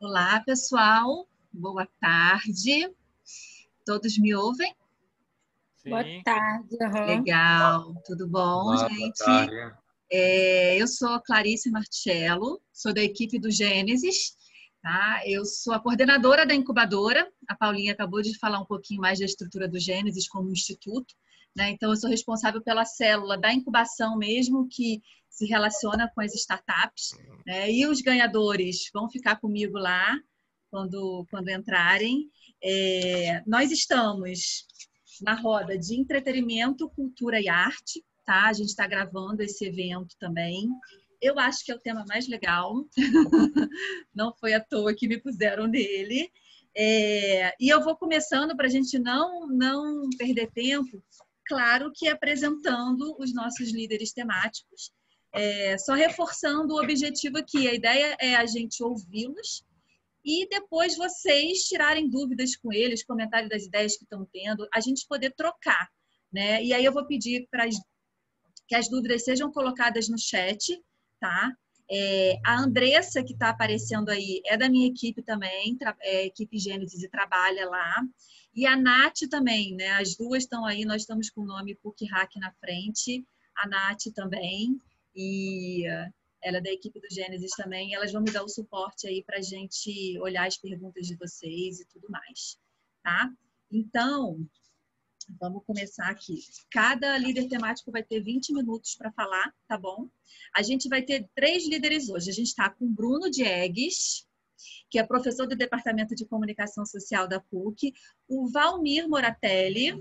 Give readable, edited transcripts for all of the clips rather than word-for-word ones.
Olá, pessoal. Boa tarde. Todos me ouvem? Sim. Boa tarde. Legal. Tudo bom, Olá, gente? boa tarde. Eu sou Clarice Martiello, sou da equipe do Gênesis, tá? Eu sou a coordenadora da incubadora. A Paulinha acabou de falar um pouquinho mais da estrutura do Gênesis como instituto, né? Então, eu sou responsável pela célula da incubação mesmo, que se relaciona com as startups, né? E os ganhadores vão ficar comigo lá quando entrarem. Nós estamos na roda de entretenimento, cultura e arte, tá? A gente está gravando esse evento também. Eu acho que é o tema mais legal. Não foi à toa que me puseram nele. E eu vou começando para a gente não perder tempo, claro que apresentando os nossos líderes temáticos. Só reforçando o objetivo aqui, a ideia é a gente ouvi-los e depois vocês tirarem dúvidas com eles, comentários das ideias que estão tendo, a gente poder trocar, né? E aí eu vou pedir que as dúvidas sejam colocadas no chat, tá? A Andressa, que está aparecendo aí, é da minha equipe também, equipe Gênesis, e trabalha lá. E a Nath também, né? As duas estão aí, nós estamos com o nome PUC Hack na frente, a Nath também, e ela é da equipe do Gênesis também, elas vão me dar o suporte aí para a gente olhar as perguntas de vocês e tudo mais, tá? Então, vamos começar aqui. Cada líder temático vai ter 20 minutos para falar, tá bom? A gente vai ter 3 líderes hoje. A gente está com o Bruno Diegues, que é professor do Departamento de Comunicação Social da PUC, o Valmir Moratelli,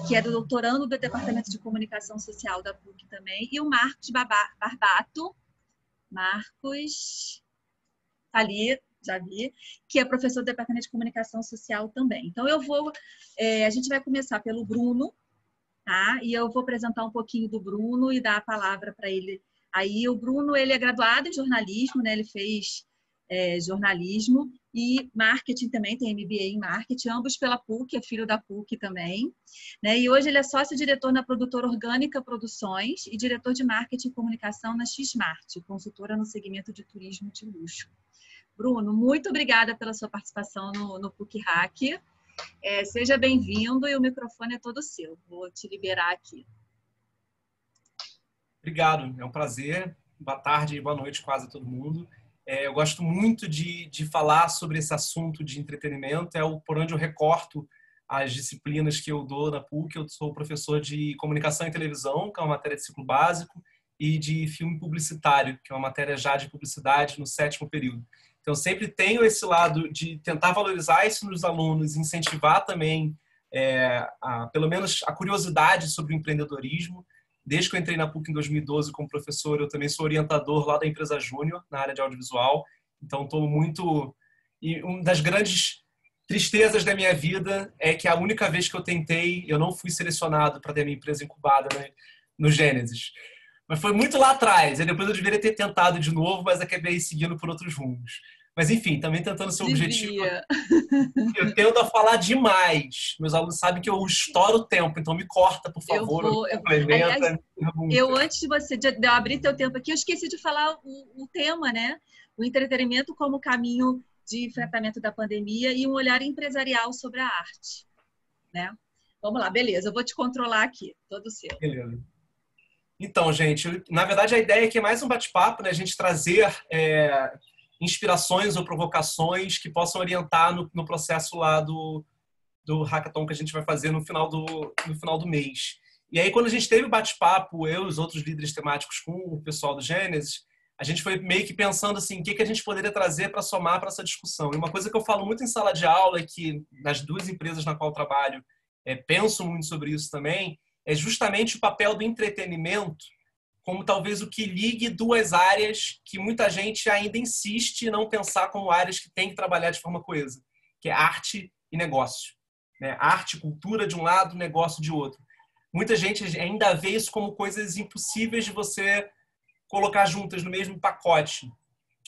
que é do doutorando do Departamento de Comunicação Social da PUC também, e o Marcos Barbato, Marcos, tá ali, já vi, que é professor do Departamento de Comunicação Social também. Então, a gente vai começar pelo Bruno, tá? E eu vou apresentar um pouquinho do Bruno e dar a palavra para ele. Aí, o Bruno, ele é graduado em jornalismo, né? Ele fez jornalismo e marketing também, tem MBA em marketing, ambos pela PUC, é filho da PUC também, né? E hoje ele é sócio-diretor na produtora Orgânica Produções e diretor de marketing e comunicação na Xmart, consultora no segmento de turismo de luxo. Bruno, muito obrigada pela sua participação no PUC Hack. Seja bem-vindo e o microfone é todo seu. Vou te liberar aqui. Obrigado, é um prazer. Boa tarde e boa noite quase a todo mundo. Eu gosto muito de falar sobre esse assunto de entretenimento, por onde eu recorto as disciplinas que eu dou na PUC. Eu sou professor de comunicação e televisão, que é uma matéria de ciclo básico, e de filme publicitário, que é uma matéria já de publicidade no 7º período. Então, sempre tenho esse lado de tentar valorizar isso nos alunos, incentivar também, pelo menos, a curiosidade sobre o empreendedorismo. Desde que eu entrei na PUC em 2012 como professor, eu também sou orientador lá da empresa Júnior, na área de audiovisual. Então, estou muito... E uma das grandes tristezas da minha vida é que a única vez que eu não fui selecionado para ter a minha empresa incubada, né, no Gênesis. Mas foi muito lá atrás. E depois eu deveria ter tentado de novo, mas acabei seguindo por outros rumos. Mas, enfim, também tentando ser objetivo. Eu tendo a falar demais. Meus alunos sabem que eu estouro o tempo, então me corta, por favor. Aliás, antes de eu abrir teu tempo aqui, eu esqueci de falar o tema, né? O entretenimento como caminho de enfrentamento da pandemia e um olhar empresarial sobre a arte, né? Vamos lá, beleza. Eu vou te controlar aqui, todo seu. Beleza. Então, gente, na verdade a ideia aqui é mais um bate-papo, né? A gente trazer inspirações ou provocações que possam orientar no processo lá do hackathon que a gente vai fazer no final do mês. E aí, quando a gente teve o bate-papo, eu e os outros líderes temáticos com o pessoal do Gênesis, a gente foi meio que pensando assim, o que a gente poderia trazer para somar para essa discussão. E uma coisa que eu falo muito em sala de aula, e que nas 2 empresas na qual eu trabalho, penso muito sobre isso também, é justamente o papel do entretenimento como talvez o que ligue 2 áreas que muita gente ainda insiste em não pensar como áreas que têm que trabalhar de forma coesa, que é arte e negócio. Né? Arte e cultura de um lado, negócio de outro. Muita gente ainda vê isso como coisas impossíveis de você colocar juntas no mesmo pacote,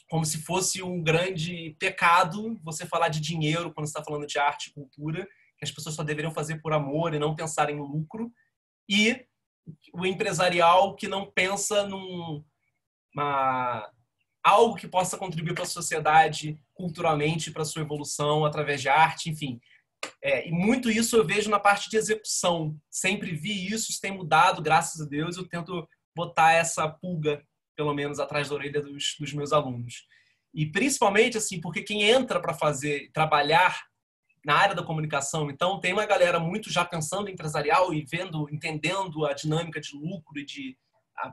como se fosse um grande pecado você falar de dinheiro quando você está falando de arte e cultura, que as pessoas só deveriam fazer por amor e não pensar em lucro, e o empresarial que não pensa algo que possa contribuir para a sociedade culturalmente para sua evolução através de arte, enfim. E muito isso eu vejo na parte de execução. Sempre vi isso tem mudado, graças a Deus. Eu tento botar essa pulga, pelo menos, atrás da orelha dos meus alunos. E principalmente, assim, porque quem entra para trabalhar na área da comunicação, então tem uma galera muito já pensando em empresarial e entendendo a dinâmica de lucro e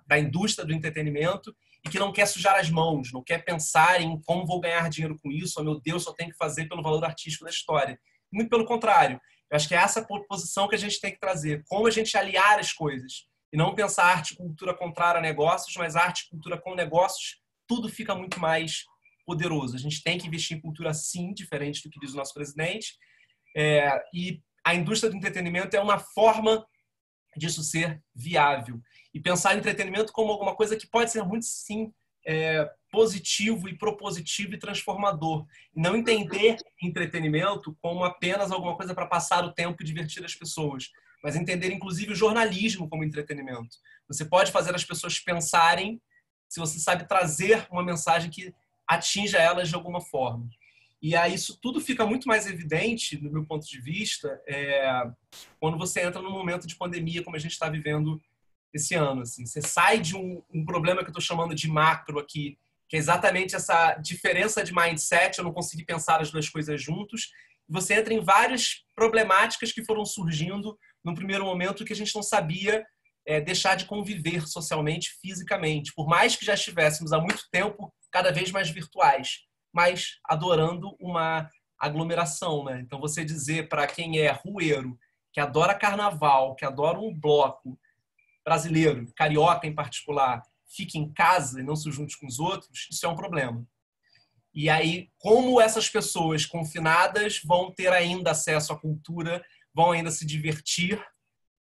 da indústria do entretenimento, e que não quer sujar as mãos, não quer pensar em como vou ganhar dinheiro com isso, oh meu Deus, só tenho que fazer pelo valor artístico da história. Muito pelo contrário. Eu acho que é essa posição que a gente tem que trazer. Como a gente aliar as coisas. E não pensar arte e cultura contrária a negócios, mas arte e cultura com negócios, tudo fica muito mais poderoso. A gente tem que investir em cultura sim, diferente do que diz o nosso presidente. E a indústria do entretenimento é uma forma disso ser viável. E pensar em entretenimento como alguma coisa que pode ser muito, sim, positivo e propositivo e transformador. E não entender entretenimento como apenas alguma coisa para passar o tempo e divertir as pessoas, mas entender, inclusive, o jornalismo como entretenimento. Você pode fazer as pessoas pensarem se você sabe trazer uma mensagem que atinja elas de alguma forma. E aí isso tudo fica muito mais evidente, do meu ponto de vista, quando você entra num momento de pandemia como a gente está vivendo esse ano. Assim. Você sai de um problema que eu estou chamando de macro aqui, que é exatamente essa diferença de mindset, eu não consegui pensar as duas coisas juntos, e você entra em várias problemáticas que foram surgindo num primeiro momento que a gente não sabia deixar de conviver socialmente, fisicamente, por mais que já estivéssemos há muito tempo cada vez mais virtuais, mas adorando uma aglomeração, né? Então você dizer para quem é rueiro, que adora carnaval, que adora um bloco brasileiro, carioca em particular, fique em casa e não se junte com os outros, isso é um problema. E aí, como essas pessoas confinadas vão ter ainda acesso à cultura, vão ainda se divertir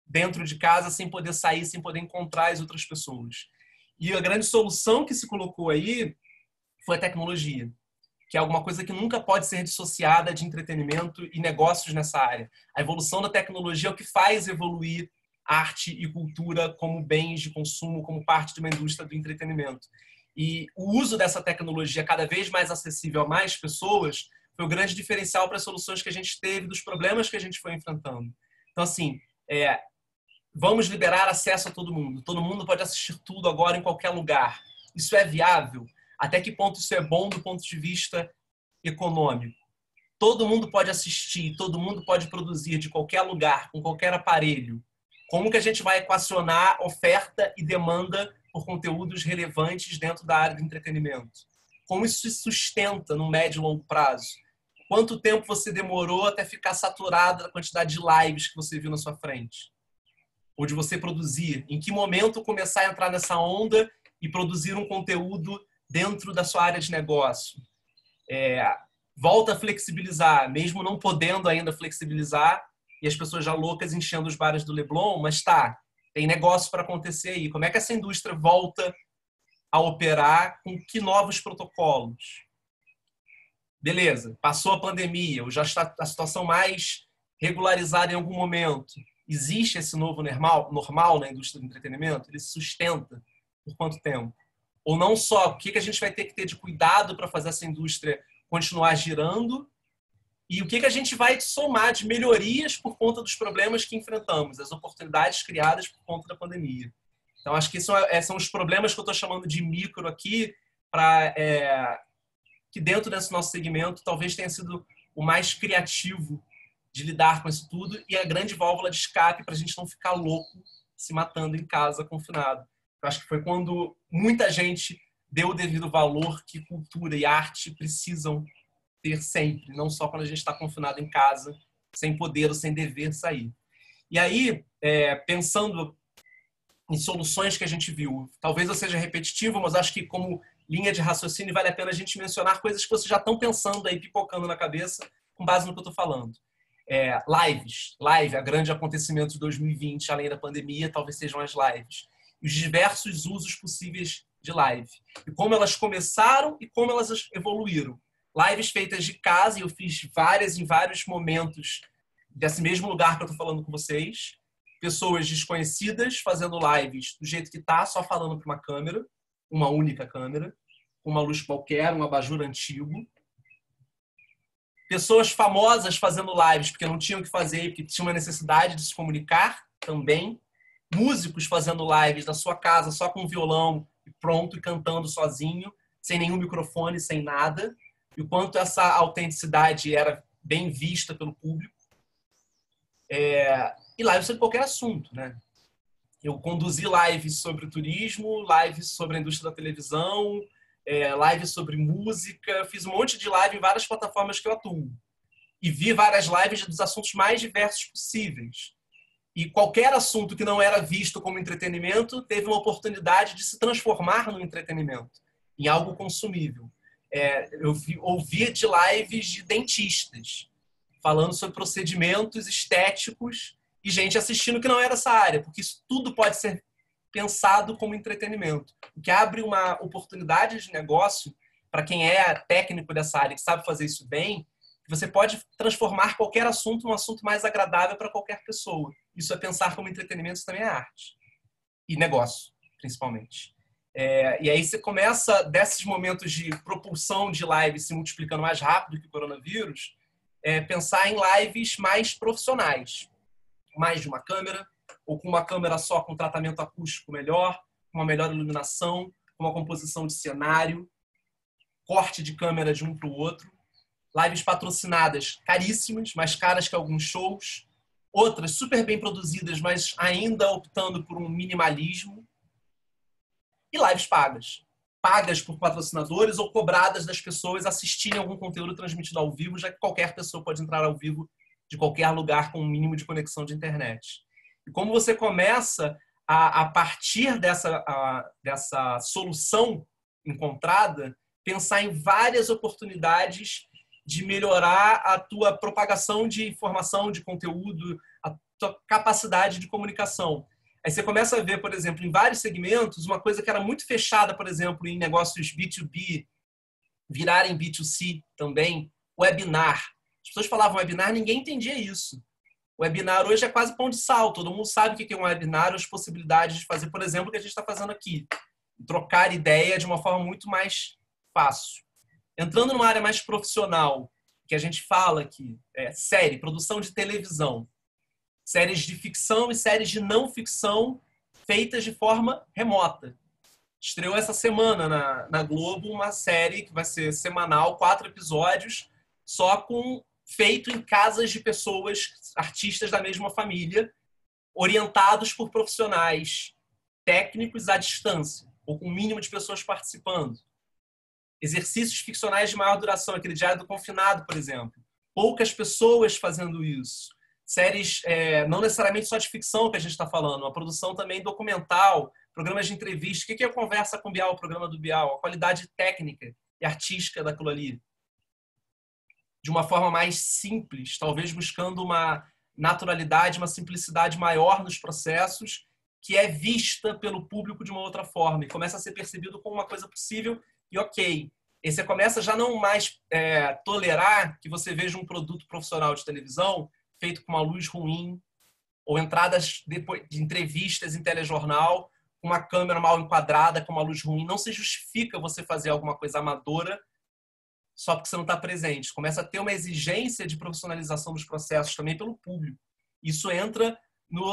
dentro de casa sem poder sair, sem poder encontrar as outras pessoas. E a grande solução que se colocou aí foi a tecnologia, que é alguma coisa que nunca pode ser dissociada de entretenimento e negócios nessa área. A evolução da tecnologia é o que faz evoluir arte e cultura como bens de consumo, como parte de uma indústria do entretenimento. E o uso dessa tecnologia cada vez mais acessível a mais pessoas foi o grande diferencial para as soluções que a gente teve, dos problemas que a gente foi enfrentando. Então, assim, vamos liberar acesso a todo mundo. Todo mundo pode assistir tudo agora em qualquer lugar. Isso é viável? Até que ponto isso é bom do ponto de vista econômico? Todo mundo pode assistir, todo mundo pode produzir de qualquer lugar, com qualquer aparelho. Como que a gente vai equacionar oferta e demanda por conteúdos relevantes dentro da área do entretenimento? Como isso se sustenta no médio e longo prazo? Quanto tempo você demorou até ficar saturado da quantidade de lives que você viu na sua frente? Ou de você produzir? Em que momento começar a entrar nessa onda e produzir um conteúdo dentro da sua área de negócio? Volta a flexibilizar, mesmo não podendo ainda flexibilizar, e as pessoas já loucas enchendo os bares do Leblon, mas tem negócio para acontecer aí. Como é que essa indústria volta a operar, com que novos protocolos? Beleza, passou a pandemia, ou já está a situação mais regularizada em algum momento. Existe esse novo normal na indústria do entretenimento? Ele se sustenta por quanto tempo? Ou não só, o que a gente vai ter que ter de cuidado para fazer essa indústria continuar girando, e o que a gente vai somar de melhorias por conta dos problemas que enfrentamos, as oportunidades criadas por conta da pandemia. Então, acho que são os problemas que eu estou chamando de micro aqui, que dentro desse nosso segmento talvez tenha sido o mais criativo de lidar com isso tudo, e a grande válvula de escape para a gente não ficar louco se matando em casa, confinado. Eu acho que foi quando muita gente deu o devido valor que cultura e arte precisam ter sempre, não só quando a gente está confinado em casa, sem poder ou sem dever sair. E aí, pensando em soluções que a gente viu, talvez eu seja repetitivo, mas acho que como linha de raciocínio vale a pena a gente mencionar coisas que vocês já estão pensando aí, pipocando na cabeça, com base no que eu estou falando. Live, a grande acontecimento de 2020, além da pandemia, talvez sejam as lives. Os diversos usos possíveis de live. E como elas começaram e como elas evoluíram. Lives feitas de casa, e eu fiz várias em vários momentos desse mesmo lugar que eu estou falando com vocês. Pessoas desconhecidas fazendo lives do jeito que está, só falando para uma câmera, uma única câmera, com uma luz qualquer, um abajur antigo. Pessoas famosas fazendo lives porque não tinham o que fazer, porque tinham uma necessidade de se comunicar também. Músicos fazendo lives na sua casa, só com violão e pronto, e cantando sozinho, sem nenhum microfone, sem nada. E o quanto essa autenticidade era bem vista pelo público. E lives sobre qualquer assunto, né? Eu conduzi lives sobre turismo, lives sobre a indústria da televisão, lives sobre música. Fiz um monte de live em várias plataformas que eu atuo. E vi várias lives dos assuntos mais diversos possíveis. E qualquer assunto que não era visto como entretenimento teve uma oportunidade de se transformar no entretenimento, em algo consumível. Eu ouvi de lives de dentistas, falando sobre procedimentos estéticos e gente assistindo que não era essa área, porque isso tudo pode ser pensado como entretenimento, o que abre uma oportunidade de negócio para quem é técnico dessa área, que sabe fazer isso bem. Você pode transformar qualquer assunto num assunto mais agradável para qualquer pessoa. Isso é pensar como entretenimento, isso também é arte. E negócio, principalmente. E aí você começa, desses momentos de propulsão de lives se multiplicando mais rápido que o coronavírus, pensar em lives mais profissionais. Mais de uma câmera, ou com uma câmera só com tratamento acústico melhor, com uma melhor iluminação, com uma composição de cenário, corte de câmera de um para o outro. Lives patrocinadas, caríssimas, mais caras que alguns shows. Outras super bem produzidas, mas ainda optando por um minimalismo. E lives pagas. Pagas por patrocinadores ou cobradas das pessoas assistirem algum conteúdo transmitido ao vivo, já que qualquer pessoa pode entrar ao vivo de qualquer lugar com um mínimo de conexão de internet. E como você começa, a partir dessa solução encontrada, pensar em várias oportunidades de melhorar a tua propagação de informação, de conteúdo, a tua capacidade de comunicação. Aí você começa a ver, por exemplo, em vários segmentos, uma coisa que era muito fechada, por exemplo, em negócios B2B, virar em B2C também, webinar. As pessoas falavam webinar, ninguém entendia isso. O webinar hoje é quase pão de sal, todo mundo sabe o que é um webinar, as possibilidades de fazer, por exemplo, o que a gente está fazendo aqui. Trocar ideia de uma forma muito mais fácil. Entrando numa área mais profissional, que a gente fala aqui, série, produção de televisão. Séries de ficção e séries de não ficção feitas de forma remota. Estreou essa semana na Globo uma série que vai ser semanal, 4 episódios, só feito em casas de pessoas, artistas da mesma família, orientados por profissionais técnicos à distância, ou com o mínimo de pessoas participando. Exercícios ficcionais de maior duração, aquele Diário do Confinado, por exemplo. Poucas pessoas fazendo isso. Séries, não necessariamente só de ficção que a gente está falando, uma produção também documental, programas de entrevista. O que é a Conversa com Bial, o programa do Bial? A qualidade técnica e artística daquilo ali. De uma forma mais simples, talvez buscando uma naturalidade, uma simplicidade maior nos processos, que é vista pelo público de uma outra forma e começa a ser percebido como uma coisa possível e ok. E você começa já não mais tolerar que você veja um produto profissional de televisão feito com uma luz ruim ou entradas depois de entrevistas em telejornal com uma câmera mal enquadrada, com uma luz ruim. Não se justifica você fazer alguma coisa amadora só porque você não está presente. Começa a ter uma exigência de profissionalização dos processos também pelo público. Isso entra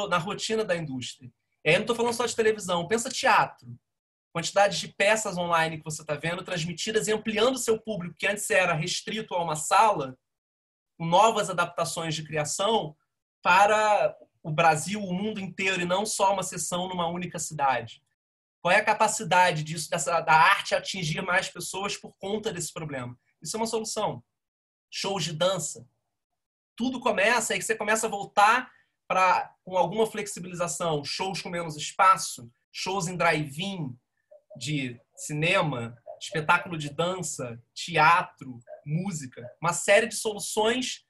na rotina da indústria. E aí eu não estou falando só de televisão. Pensa teatro. Quantidade de peças online que você está vendo, transmitidas e ampliando o seu público, que antes era restrito a uma sala, com novas adaptações de criação para o Brasil, o mundo inteiro, e não só uma sessão numa única cidade. Qual é a capacidade disso, da arte atingir mais pessoas por conta desse problema? Isso é uma solução. Shows de dança. Tudo começa, aí que você começa a voltar com alguma flexibilização. Shows com menos espaço, shows em drive-in, de cinema, espetáculo de dança, teatro, música. Uma série de soluções,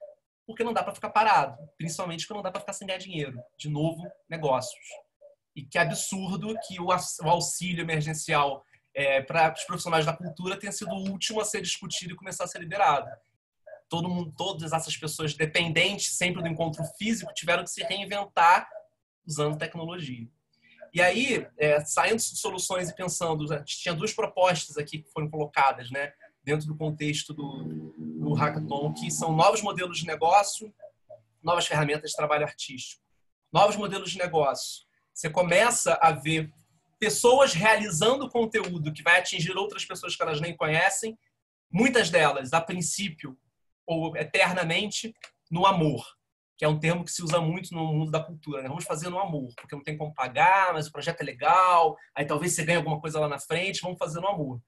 porque não dá para ficar parado. Principalmente porque não dá para ficar sem ganhar dinheiro. De novo, negócios. E que absurdo que o auxílio emergencial para os profissionais da cultura tenha sido o último a ser discutido e começar a ser liberado. Todas essas pessoas dependentes sempre do encontro físico tiveram que se reinventar usando tecnologia. E aí, saindo de soluções e pensando, tinha 2 propostas aqui que foram colocadas, né? dentro do contexto do Hackathon, que são novos modelos de negócio, novas ferramentas de trabalho artístico. Novos modelos de negócio. Você começa a ver pessoas realizando conteúdo que vai atingir outras pessoas que elas nem conhecem, muitas delas, a princípio, ou eternamente, no amor, que é um termo que se usa muito no mundo da cultura, né? Vamos fazer no amor, porque não tem como pagar, mas o projeto é legal, aí talvez você ganhe alguma coisa lá na frente, vamos fazer no amor.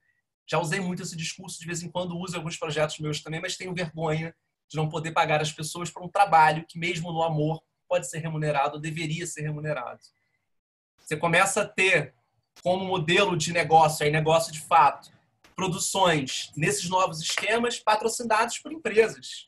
Já usei muito esse discurso, de vez em quando uso em alguns projetos meus também, mas tenho vergonha de não poder pagar as pessoas por um trabalho que, mesmo no amor, pode ser remunerado, ou deveria ser remunerado. Você começa a ter como modelo de negócio, aí negócio de fato, produções nesses novos esquemas patrocinados por empresas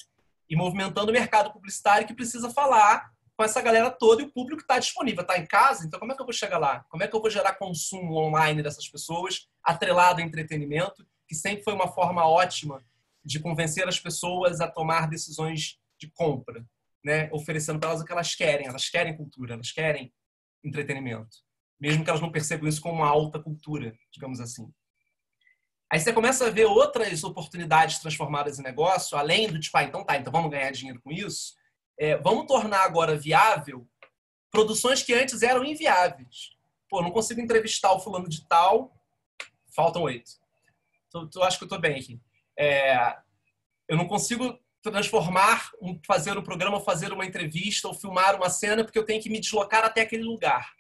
e movimentando o mercado publicitário que precisa falar com essa galera toda e o público está disponível, está em casa, então como é que eu vou chegar lá? Como é que eu vou gerar consumo online dessas pessoas, atrelado ao entretenimento, que sempre foi uma forma ótima de convencer as pessoas a tomar decisões de compra, né? Oferecendo para elas o que elas querem cultura, elas querem entretenimento, mesmo que elas não percebam isso como uma alta cultura, digamos assim. Aí você começa a ver outras oportunidades transformadas em negócio, além do tipo, então vamos ganhar dinheiro com isso, vamos tornar agora viável produções que antes eram inviáveis. Pô, não consigo entrevistar o fulano de tal, faltam 8. Tu acho que eu tô bem aqui. Eu não consigo fazer um programa, fazer uma entrevista ou filmar uma cena porque eu tenho que me deslocar até aquele lugar.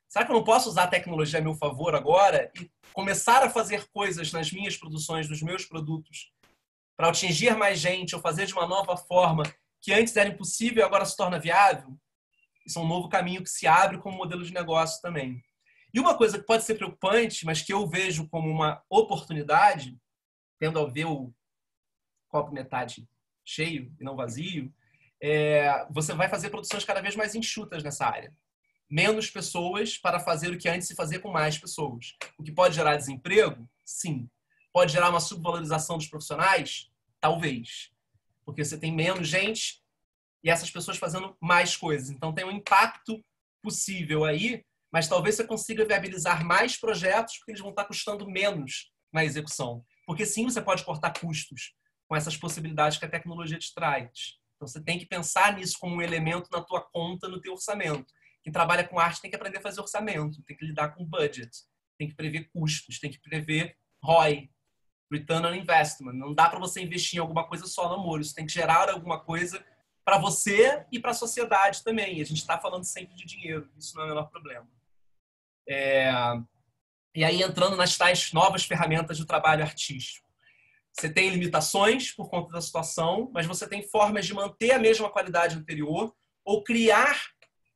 Será que eu não posso usar a tecnologia a meu favor agora e começar a fazer coisas nas minhas produções, nos meus produtos, para atingir mais gente ou fazer de uma nova forma que antes era impossível e agora se torna viável? Isso é um novo caminho que se abre como modelo de negócio também. E uma coisa que pode ser preocupante, mas que eu vejo como uma oportunidade, tendo a ver o copo metade cheio e não vazio, você vai fazer produções cada vez mais enxutas nessa área. Menos pessoas para fazer o que antes se fazia com mais pessoas. O que pode gerar desemprego? Sim. Pode gerar uma subvalorização dos profissionais? Talvez. Porque você tem menos gente e essas pessoas fazendo mais coisas. Então tem um impacto possível aí, mas talvez você consiga viabilizar mais projetos porque eles vão estar custando menos na execução. Porque sim, você pode cortar custos com essas possibilidades que a tecnologia te traz. Então você tem que pensar nisso como um elemento na tua conta, no teu orçamento. Quem trabalha com arte tem que aprender a fazer orçamento, tem que lidar com budget, tem que prever custos, tem que prever ROI, Return on Investment. Não dá para você investir em alguma coisa só no amor, isso tem que gerar alguma coisa para você e para a sociedade também. E a gente está falando sempre de dinheiro, isso não é o menor problema. E aí, entrando nas tais novas ferramentas de trabalho artístico. Você tem limitações por conta da situação, mas você tem formas de manter a mesma qualidade anterior ou criar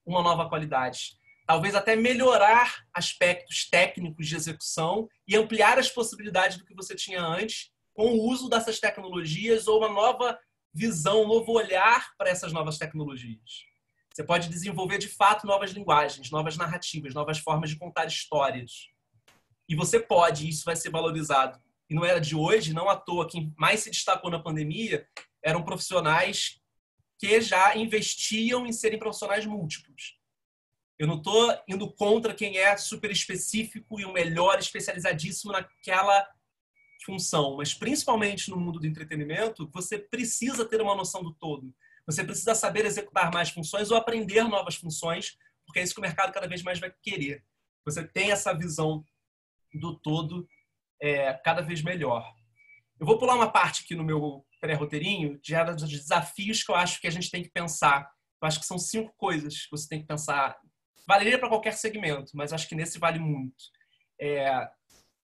uma nova qualidade. Talvez até melhorar aspectos técnicos de execução e ampliar as possibilidades do que você tinha antes com o uso dessas tecnologias ou uma nova visão, um novo olhar para essas novas tecnologias. Você pode desenvolver, de fato, novas linguagens, novas narrativas, novas formas de contar histórias. E você pode, isso vai ser valorizado. E não era de hoje, não à toa, quem mais se destacou na pandemia eram profissionais que já investiam em serem profissionais múltiplos. Eu não estou indo contra quem é super específico e o melhor, especializadíssimo naquela função, mas principalmente no mundo do entretenimento, você precisa ter uma noção do todo. Você precisa saber executar mais funções ou aprender novas funções, porque é isso que o mercado cada vez mais vai querer. Você tem essa visão do todo cada vez melhor. Eu vou pular uma parte aqui no meu pré-roteirinho de desafios que eu acho que a gente tem que pensar. Eu acho que são 5 coisas que você tem que pensar. Valeria para qualquer segmento, mas acho que nesse vale muito.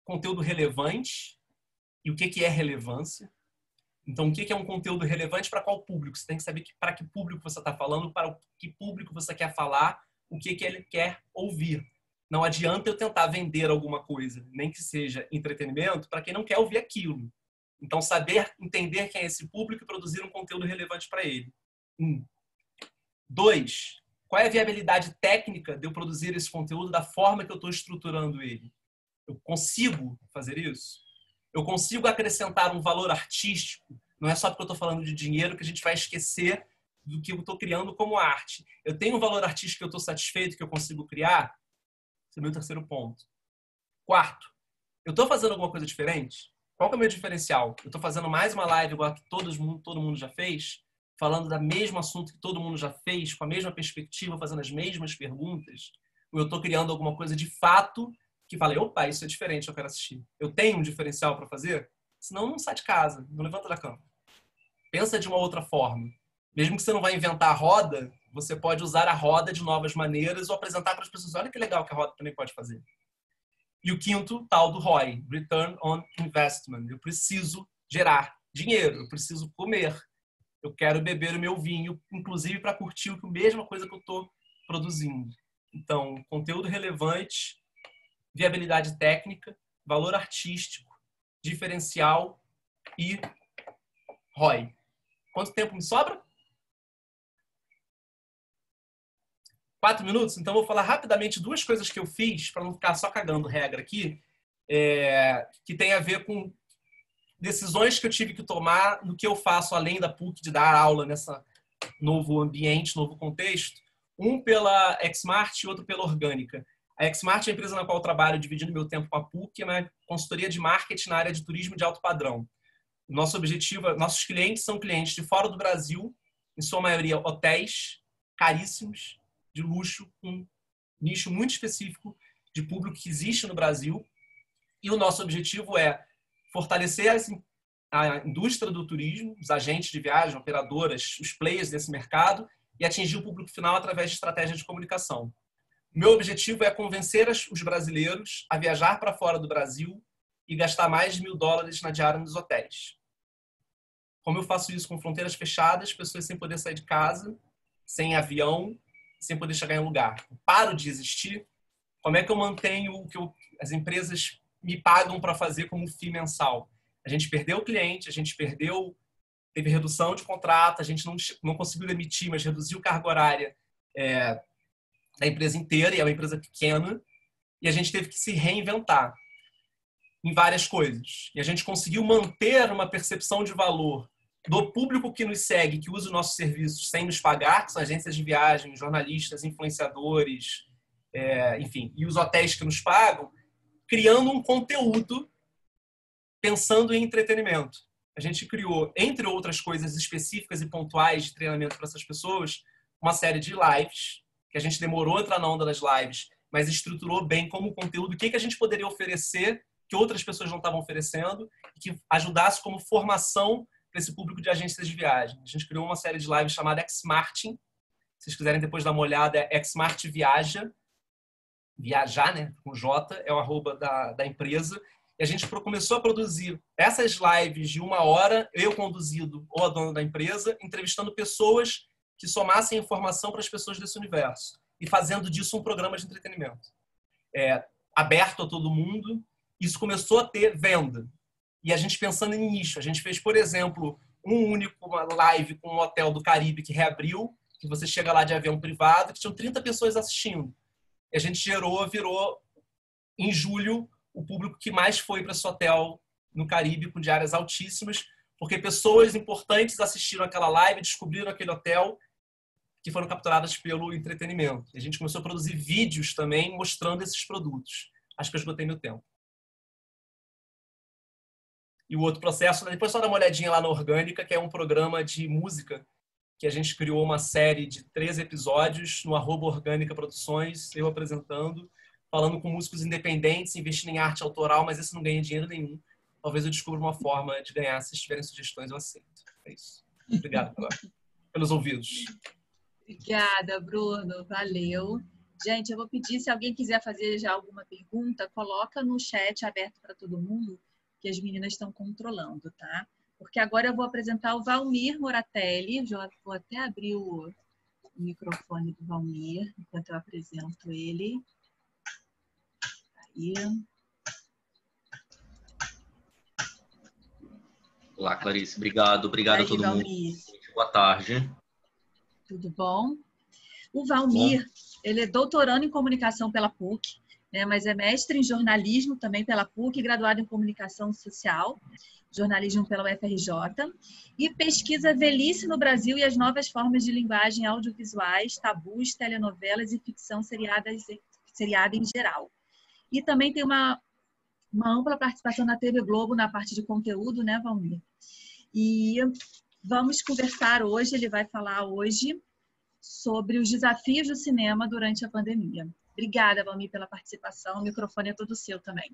Conteúdo relevante e o que é relevância. Então, o que é um conteúdo relevante para qual público? Você tem que saber para que público você está falando, para que público você quer falar, o que ele quer ouvir. Não adianta eu tentar vender alguma coisa, nem que seja entretenimento, para quem não quer ouvir aquilo. Então, saber entender quem é esse público e produzir um conteúdo relevante para ele. 1. 2. Qual é a viabilidade técnica de eu produzir esse conteúdo da forma que eu estou estruturando ele? Eu consigo fazer isso? Eu consigo acrescentar um valor artístico? Não é só porque eu estou falando de dinheiro que a gente vai esquecer do que eu estou criando como arte. Eu tenho um valor artístico que eu estou satisfeito, que eu consigo criar? Esse é o meu terceiro ponto. 4. Eu estou fazendo alguma coisa diferente? Qual que é o meu diferencial? Eu estou fazendo mais uma live igual a que todo mundo já fez, falando do mesmo assunto que todo mundo já fez, com a mesma perspectiva, fazendo as mesmas perguntas, ou eu estou criando alguma coisa de fato que fala, opa, isso é diferente, eu quero assistir. Eu tenho um diferencial para fazer? Senão não sai de casa, não levanta da cama. Pensa de uma outra forma. Mesmo que você não vai inventar a roda, você pode usar a roda de novas maneiras ou apresentar para as pessoas, olha que legal que a roda também pode fazer. E o quinto, tal do ROI, Return on Investment. Eu preciso gerar dinheiro, eu preciso comer, eu quero beber o meu vinho, inclusive para curtir a mesma coisa que eu estou produzindo. Então, conteúdo relevante, viabilidade técnica, valor artístico, diferencial e ROI. Quanto tempo me sobra? 4 minutos? Então, vou falar rapidamente duas coisas que eu fiz, para não ficar só cagando regra aqui, que tem a ver com decisões que eu tive que tomar no que eu faço, além da PUC, de dar aula nesse novo ambiente, novo contexto. Um pela Xmart e outro pela Orgânica. A Xmart é a empresa na qual eu trabalho, dividindo meu tempo com a PUC, é uma consultoria de marketing na área de turismo de alto padrão. Nosso objetivo, nossos clientes são clientes de fora do Brasil, em sua maioria hotéis caríssimos, de luxo, um nicho muito específico de público que existe no Brasil. E o nosso objetivo é fortalecer a indústria do turismo, os agentes de viagem, operadoras, os players desse mercado e atingir o público final através de estratégias de comunicação. O meu objetivo é convencer os brasileiros a viajar para fora do Brasil e gastar mais de $1.000 na diária nos hotéis. Como eu faço isso com fronteiras fechadas, pessoas sem poder sair de casa, sem avião, sem poder chegar em lugar? Eu paro de existir? Como é que eu mantenho o que as empresas me pagam para fazer como FII mensal? A gente perdeu o cliente, a gente teve redução de contrato, a gente não conseguiu demitir, mas reduziu carga horária da empresa inteira, e é uma empresa pequena, e a gente teve que se reinventar em várias coisas. E a gente conseguiu manter uma percepção de valor do público que nos segue, que usa os nossos serviços sem nos pagar, que são agências de viagem, jornalistas, influenciadores, enfim, e os hotéis que nos pagam, criando um conteúdo pensando em entretenimento. A gente criou, entre outras coisas específicas e pontuais de treinamento para essas pessoas, uma série de lives, que a gente demorou a entrar na onda das lives, mas estruturou bem como conteúdo, o que a gente poderia oferecer que outras pessoas não estavam oferecendo e que ajudasse como formação para esse público de agências de viagem. A gente criou uma série de lives chamada Xmarting. Se vocês quiserem depois dar uma olhada, é Xmart Viaja. Viajar, né? Com J, é o arroba da empresa. E a gente começou a produzir essas lives de 1 hora, eu conduzido ou a dona da empresa, entrevistando pessoas que somassem informação para as pessoas desse universo. E fazendo disso um programa de entretenimento. Aberto a todo mundo. Isso começou a ter venda. E a gente pensando em nicho. A gente fez, por exemplo, uma live com um hotel do Caribe que reabriu, que você chega lá de avião privado, que tinham 30 pessoas assistindo. E a gente virou, em julho, o público que mais foi para esse hotel no Caribe, com diárias altíssimas, porque pessoas importantes assistiram aquela live, descobriram aquele hotel, que foram capturadas pelo entretenimento. E a gente começou a produzir vídeos também mostrando esses produtos. Acho que eu esgotei meu tempo. E o outro processo, depois só dá uma olhadinha lá na Orgânica, que é um programa de música, que a gente criou uma série de 13 episódios no @Orgânica Produções, eu apresentando, falando com músicos independentes, investindo em arte autoral, mas esse não ganha dinheiro nenhum. Talvez eu descubra uma forma de ganhar. Se tiverem sugestões, eu aceito. É isso. Obrigado pelos ouvidos. Obrigada, Bruno. Valeu. Gente, eu vou pedir, se alguém quiser fazer já alguma pergunta, coloca no chat aberto para todo mundo, que as meninas estão controlando, tá? Porque agora eu vou apresentar o Valmir Moratelli. Já vou até abrir o microfone do Valmir, enquanto eu apresento ele. Aí. Olá, Clarice. Obrigado a todo mundo. Boa tarde. Tudo bom? O Valmir, ele é doutorando em comunicação pela PUC, né, mas é mestre em jornalismo também pela PUC, graduado em comunicação social, jornalismo pela UFRJ, e pesquisa velhice no Brasil e as novas formas de linguagem audiovisuais, tabus, telenovelas e ficção seriada em geral. E também tem uma uma ampla participação na TV Globo na parte de conteúdo, né, Valmir? E vamos conversar hoje, ele vai falar hoje sobre os desafios do cinema durante a pandemia. Obrigada, Valmir, pela participação. O microfone é todo seu também.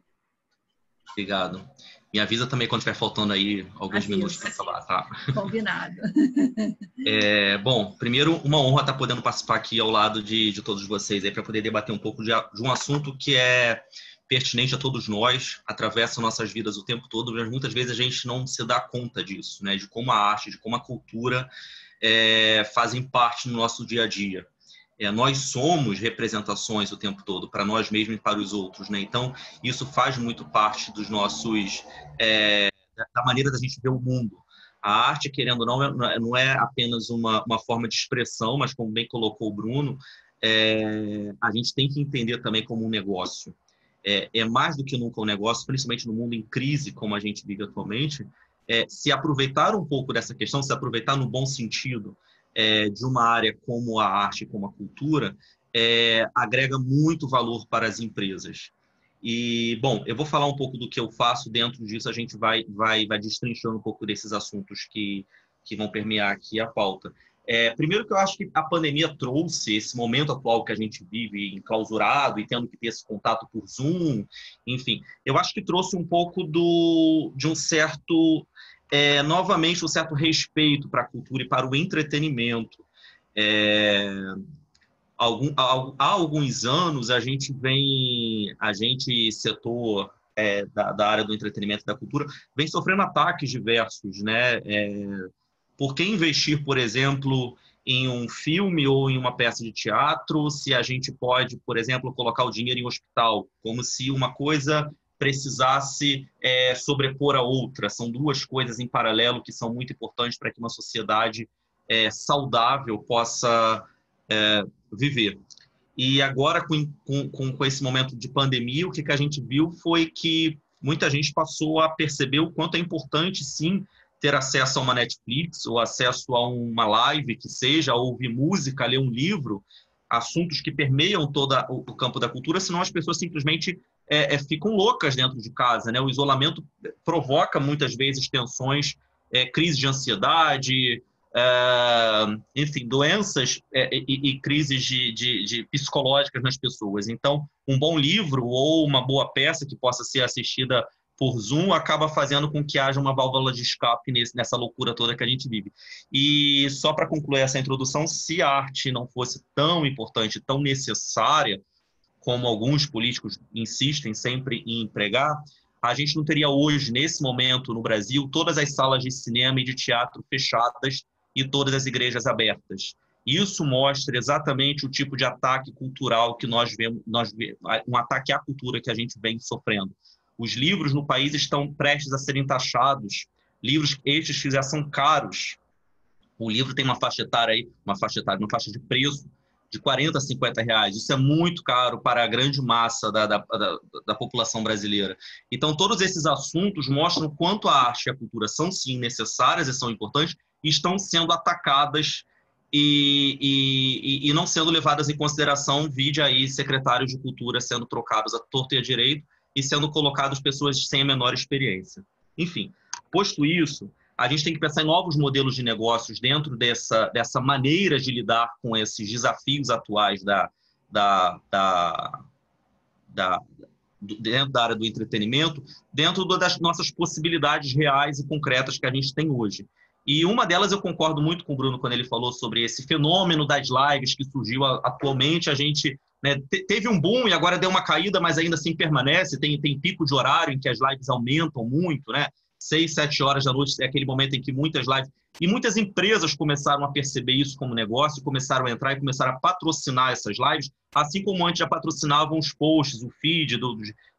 Obrigado. Me avisa também quando estiver faltando aí alguns minutos para falar, tá? Combinado. Bom, primeiro, uma honra estar podendo participar aqui ao lado de todos vocês aí para poder debater um pouco de um assunto que é pertinente a todos nós, atravessa nossas vidas o tempo todo, mas muitas vezes a gente não se dá conta disso, né? De como a arte, de como a cultura fazem parte do nosso dia a dia. Nós somos representações o tempo todo, para nós mesmos e para os outros, né? Então, isso faz muito parte dos nossos... da maneira da gente ver o mundo. A arte, querendo ou não é apenas uma forma de expressão, mas como bem colocou o Bruno, a gente tem que entender também como um negócio. É mais do que nunca um negócio, principalmente no mundo em crise, como a gente vive atualmente, se aproveitar um pouco dessa questão, se aproveitar no bom sentido, de uma área como a arte, como a cultura, agrega muito valor para as empresas. E, bom, eu vou falar um pouco do que eu faço, dentro disso a gente vai destrinchando um pouco desses assuntos que vão permear aqui a pauta. Primeiro que eu acho que a pandemia trouxe esse momento atual que a gente vive enclausurado e tendo que ter esse contato por Zoom, enfim, eu acho que trouxe um pouco de um certo... novamente, um certo respeito para a cultura e para o entretenimento. Há alguns anos, setor da área do entretenimento e da cultura, vem sofrendo ataques diversos, né? Por que investir, por exemplo, em um filme ou em uma peça de teatro, se a gente pode, por exemplo, colocar o dinheiro em hospital, como se uma coisa precisasse sobrepor a outra. São duas coisas em paralelo que são muito importantes para que uma sociedade saudável possa viver. E agora, com esse momento de pandemia, o que a gente viu foi que muita gente passou a perceber o quanto é importante, sim, ter acesso a uma Netflix, ou acesso a uma live, que seja, a ouvir música, ler um livro, assuntos que permeiam todo o campo da cultura, senão as pessoas simplesmente ficam loucas dentro de casa, né? O isolamento provoca, muitas vezes, tensões, crise de ansiedade, enfim, doenças e crises de psicológicas nas pessoas. Então, um bom livro ou uma boa peça que possa ser assistida por Zoom acaba fazendo com que haja uma válvula de escape nessa loucura toda que a gente vive. E só para concluir essa introdução, se a arte não fosse tão importante, tão necessária, como alguns políticos insistem sempre em empregar, a gente não teria hoje, nesse momento, no Brasil, todas as salas de cinema e de teatro fechadas e todas as igrejas abertas. Isso mostra exatamente o tipo de ataque cultural que nós vemos, um ataque à cultura que a gente vem sofrendo. Os livros no país estão prestes a serem taxados, livros estes que já são caros. O livro tem uma faixa de preço de 40 a 50 reais. Isso é muito caro para a grande massa da população brasileira. Então, todos esses assuntos mostram quanto a arte e a cultura são, sim, necessárias e são importantes, e estão sendo atacadas e não sendo levadas em consideração, vide aí secretários de cultura sendo trocados à torta e à direito e sendo colocados pessoas sem a menor experiência. Enfim, posto isso, a gente tem que pensar em novos modelos de negócios dentro dessa maneira de lidar com esses desafios atuais dentro da área do entretenimento, dentro das nossas possibilidades reais e concretas que a gente tem hoje. E uma delas, eu concordo muito com o Bruno quando ele falou sobre esse fenômeno das lives que surgiu atualmente. A gente, né, teve um boom e agora deu uma caída, mas ainda assim permanece. Tem pico de horário em que as lives aumentam muito, né? 6, 7 horas da noite é aquele momento em que muitas lives... E muitas empresas começaram a perceber isso como negócio, começaram a entrar e começaram a patrocinar essas lives, assim como antes já patrocinavam os posts, o feed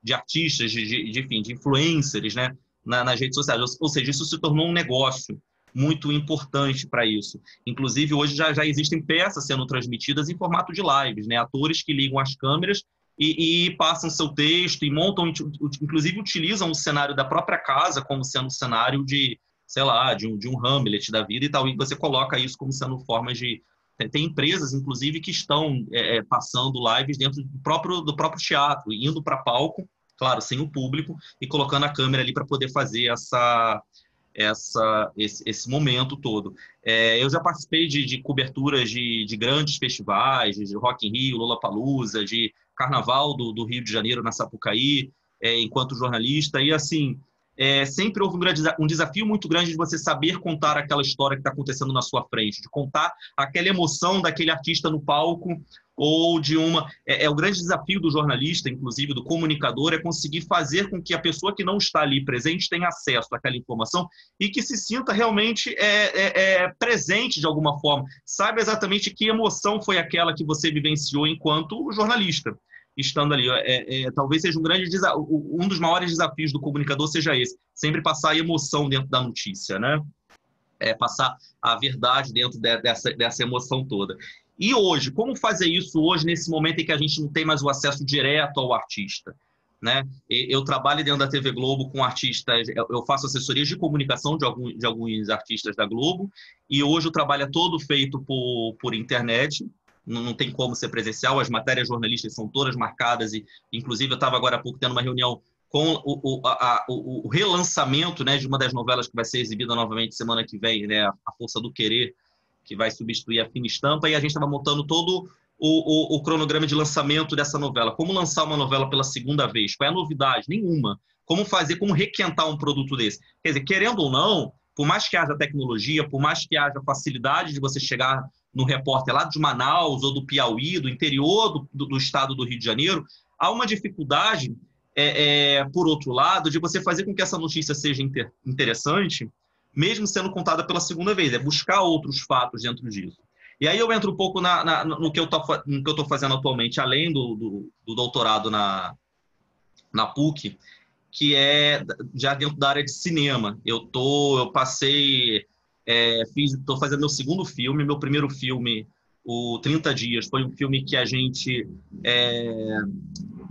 de artistas, enfim, de influencers, né, nas redes sociais. Ou seja, isso se tornou um negócio muito importante para isso. Inclusive, hoje já existem peças sendo transmitidas em formato de lives, né? Atores que ligam as câmeras e passam seu texto e montam, inclusive utilizam o cenário da própria casa como sendo um cenário de, sei lá, de um Hamlet da vida e tal, e você coloca isso como sendo formas de... Tem empresas, inclusive, que estão passando lives dentro do próprio teatro, indo para palco claro, sem o público, e colocando a câmera ali para poder fazer esse momento todo. Eu já participei de coberturas de grandes festivais, de Rock in Rio, Lollapalooza, de Carnaval do Rio de Janeiro, na Sapucaí, enquanto jornalista, e assim, sempre houve um desafio muito grande de você saber contar aquela história que está acontecendo na sua frente, de contar aquela emoção daquele artista no palco, ou de uma... o grande desafio do jornalista, inclusive do comunicador, é conseguir fazer com que a pessoa que não está ali presente tenha acesso àquela informação e que se sinta realmente presente de alguma forma, saiba exatamente que emoção foi aquela que você vivenciou enquanto jornalista, estando ali. Talvez seja um dos maiores desafios do comunicador seja esse, sempre passar a emoção dentro da notícia, né? Passar a verdade dentro dessa emoção toda. E hoje, como fazer isso hoje, nesse momento em que a gente não tem mais o acesso direto ao artista, né? Eu trabalho dentro da TV Globo com artistas, eu faço assessorias de comunicação de alguns artistas da Globo, e hoje o trabalho é todo feito por internet, não tem como ser presencial, as matérias jornalísticas são todas marcadas, e inclusive eu estava agora há pouco tendo uma reunião com o relançamento, né, de uma das novelas que vai ser exibida novamente semana que vem, né, A Força do Querer, que vai substituir a Fina Estampa, e a gente estava montando todo o cronograma de lançamento dessa novela. Como lançar uma novela pela segunda vez? Qual é a novidade? Nenhuma. Como requentar um produto desse? Quer dizer, querendo ou não, por mais que haja tecnologia, por mais que haja facilidade de você chegar no repórter lá de Manaus ou do Piauí, do interior do estado do Rio de Janeiro, há uma dificuldade, por outro lado, de você fazer com que essa notícia seja interessante, mesmo sendo contada pela segunda vez, buscar outros fatos dentro disso. E aí eu entro um pouco no que eu estou fazendo atualmente, além do doutorado na PUC, que já dentro da área de cinema. Estou fazendo meu segundo filme, meu primeiro filme, o 30 Dias, foi um filme que a gente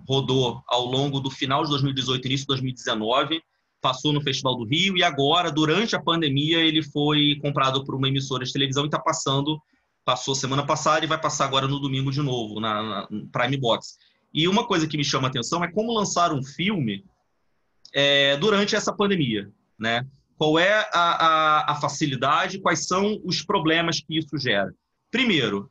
rodou ao longo do final de 2018 e início de 2019, passou no Festival do Rio, e agora, durante a pandemia, ele foi comprado por uma emissora de televisão e passou semana passada e vai passar agora no domingo de novo, na Prime Box. E uma coisa que me chama a atenção é como lançar um filme durante essa pandemia, né? Qual é a facilidade, quais são os problemas que isso gera. Primeiro,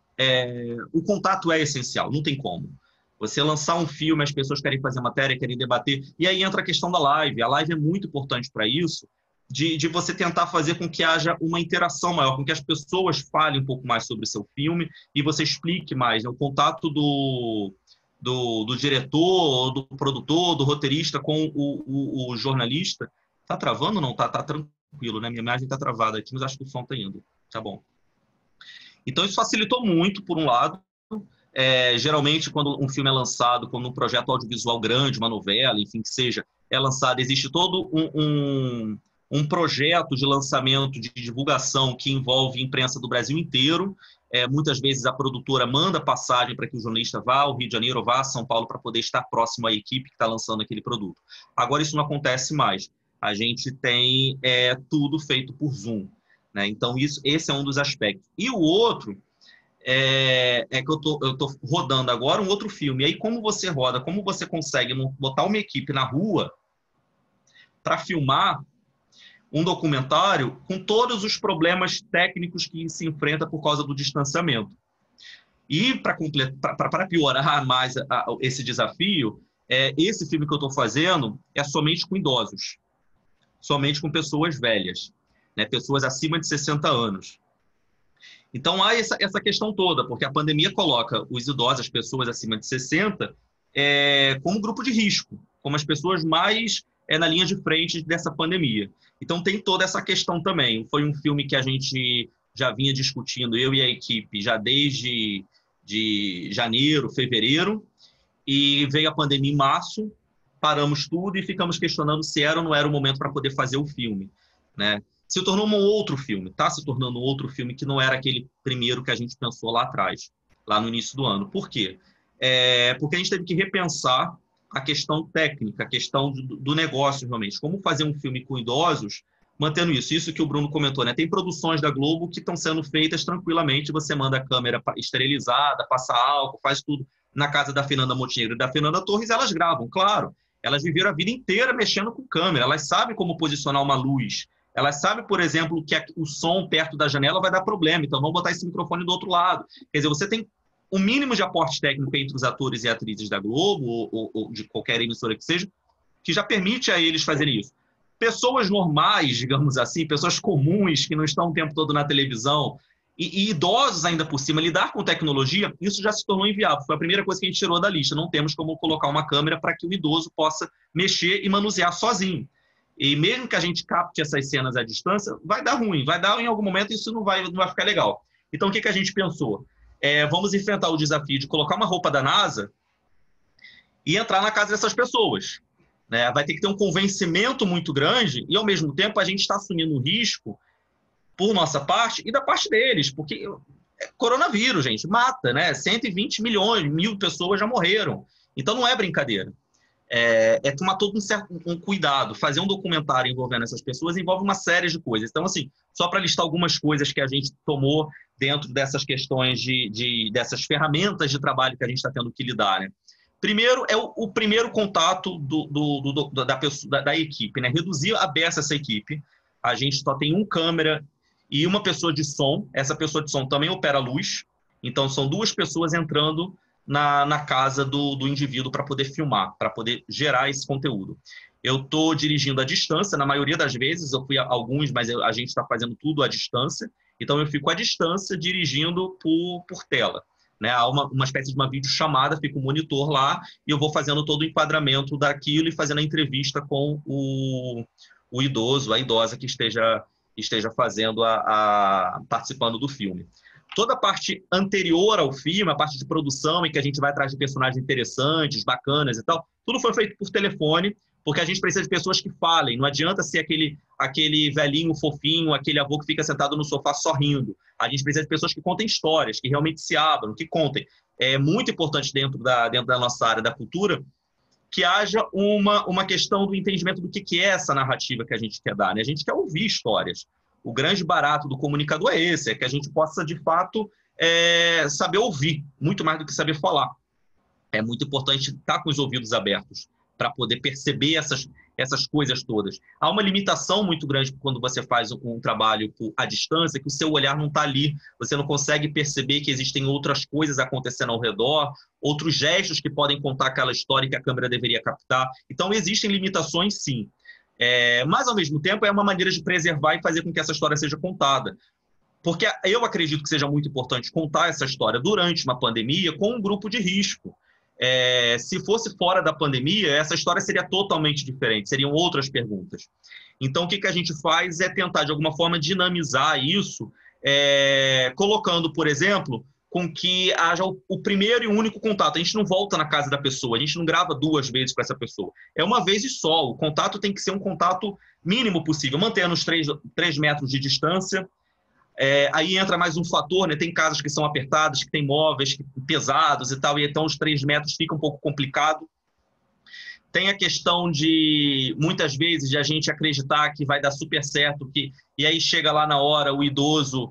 o contato é essencial, não tem como. Você lançar um filme, as pessoas querem fazer matéria, querem debater, e aí entra a questão da live. A live é muito importante para isso, de você tentar fazer com que haja uma interação maior, com que as pessoas falem um pouco mais sobre o seu filme e você explique mais, né? O contato do diretor, do produtor, do roteirista com o jornalista. Tá travando ou não? Tá tranquilo, né? Minha imagem tá travada aqui, mas acho que o som tá indo. Tá bom. Então, isso facilitou muito, por um lado. Geralmente, quando um filme é lançado, como um projeto audiovisual grande, uma novela, enfim, que seja, é lançado, existe todo um projeto de lançamento, de divulgação que envolve imprensa do Brasil inteiro. Muitas vezes a produtora manda passagem para que o jornalista vá ao Rio de Janeiro ou vá a São Paulo para poder estar próximo à equipe que está lançando aquele produto. Agora isso não acontece mais. A gente tem tudo feito por Zoom, né? Então esse é um dos aspectos. E o outro que eu tô rodando agora um outro filme. E aí como você roda, como você consegue botar uma equipe na rua para filmar um documentário com todos os problemas técnicos que se enfrenta por causa do distanciamento. E para piorar mais esse desafio, esse filme que eu estou fazendo é somente com idosos, somente com pessoas velhas, né? Pessoas acima de 60 anos. Então há essa questão toda, porque a pandemia coloca os idosos, as pessoas acima de 60, como grupo de risco, como as pessoas mais na linha de frente dessa pandemia. Então tem toda essa questão também. Foi um filme que a gente já vinha discutindo, eu e a equipe, já desde janeiro, fevereiro, e veio a pandemia em março, paramos tudo e ficamos questionando se era ou não era o momento para poder fazer o filme, né? Se tornou um outro filme, está se tornando um outro filme que não era aquele primeiro que a gente pensou lá atrás, lá no início do ano. Por quê? Porque a gente teve que repensar a questão técnica, a questão do negócio, realmente. Como fazer um filme com idosos, mantendo isso. Isso que o Bruno comentou, né? Tem produções da Globo que estão sendo feitas tranquilamente, você manda a câmera esterilizada, passa álcool, faz tudo na casa da Fernanda Montenegro e da Fernanda Torres, elas gravam, claro. Elas viveram a vida inteira mexendo com câmera, elas sabem como posicionar uma luz, elas sabem, por exemplo, que o som perto da janela vai dar problema, então vamos botar esse microfone do outro lado. Quer dizer, você tem um mínimo de aporte técnico entre os atores e atrizes da Globo, ou de qualquer emissora que seja, que já permite a eles fazerem isso. Pessoas normais, digamos assim, pessoas comuns, que não estão o tempo todo na televisão, e idosos ainda por cima, lidar com tecnologia, isso já se tornou inviável. Foi a primeira coisa que a gente tirou da lista. Não temos como colocar uma câmera para que o idoso possa mexer e manusear sozinho. E mesmo que a gente capte essas cenas à distância, vai dar ruim, vai dar em algum momento isso não vai ficar legal. Então, o que a gente pensou? Vamos enfrentar o desafio de colocar uma roupa da NASA e entrar na casa dessas pessoas. Né? Vai ter que ter um convencimento muito grande e, ao mesmo tempo, a gente está assumindo um risco por nossa parte e da parte deles, porque coronavírus, gente, mata, né? 120 milhões, mil pessoas já morreram. Então, não é brincadeira. Tomar todo um cuidado. Fazer um documentário envolvendo essas pessoas envolve uma série de coisas. Então, assim, só para listar algumas coisas que a gente tomou dentro dessas questões dessas ferramentas de trabalho que a gente está tendo que lidar, né? Primeiro, é o primeiro contato da equipe, né? Reduzir a beça essa equipe. A gente só tem um câmera e uma pessoa de som. Essa pessoa de som também opera luz. Então, são duas pessoas entrando na casa do indivíduo para poder filmar, para poder gerar esse conteúdo. Eu estou dirigindo à distância, na maioria das vezes, eu fui a alguns, mas a gente está fazendo tudo à distância. Então, eu fico à distância dirigindo por tela. Né? Há uma espécie de uma videochamada, fica um monitor lá, e eu vou fazendo todo o enquadramento daquilo e fazendo a entrevista com o idoso, a idosa que esteja fazendo participando do filme. Toda a parte anterior ao filme, a parte de produção, em que a gente vai atrás de personagens interessantes, bacanas e tal, tudo foi feito por telefone, porque a gente precisa de pessoas que falem. Não adianta ser aquele velhinho fofinho, aquele avô que fica sentado no sofá só rindo. A gente precisa de pessoas que contem histórias, que realmente se abram, que contem. É muito importante dentro da nossa área da cultura que haja uma questão do entendimento do que é essa narrativa que a gente quer dar, né? A gente quer ouvir histórias. O grande barato do comunicador é esse, é que a gente possa, de fato, saber ouvir, muito mais do que saber falar. É muito importante estar com os ouvidos abertos para poder perceber essas coisas todas. Há uma limitação muito grande quando você faz um trabalho à distância, que o seu olhar não está ali, você não consegue perceber que existem outras coisas acontecendo ao redor, outros gestos que podem contar aquela história que a câmera deveria captar. Então, existem limitações, sim. Mas, ao mesmo tempo, é uma maneira de preservar e fazer com que essa história seja contada. Porque eu acredito que seja muito importante contar essa história durante uma pandemia com um grupo de risco. Se fosse fora da pandemia, essa história seria totalmente diferente, seriam outras perguntas. Então, o que a gente faz é tentar, de alguma forma, dinamizar isso, colocando, por exemplo, com que haja o primeiro e único contato. A gente não volta na casa da pessoa, a gente não grava 2 vezes com essa pessoa. É uma vez e só. O contato tem que ser um contato mínimo possível, mantendo os 3 metros de distância. Aí entra mais um fator, né? Tem casas que são apertadas, que tem móveis pesados e tal, e então os 3 metros fica um pouco complicado. Tem a questão de, muitas vezes, de a gente acreditar que vai dar super certo, e aí chega lá na hora, o idoso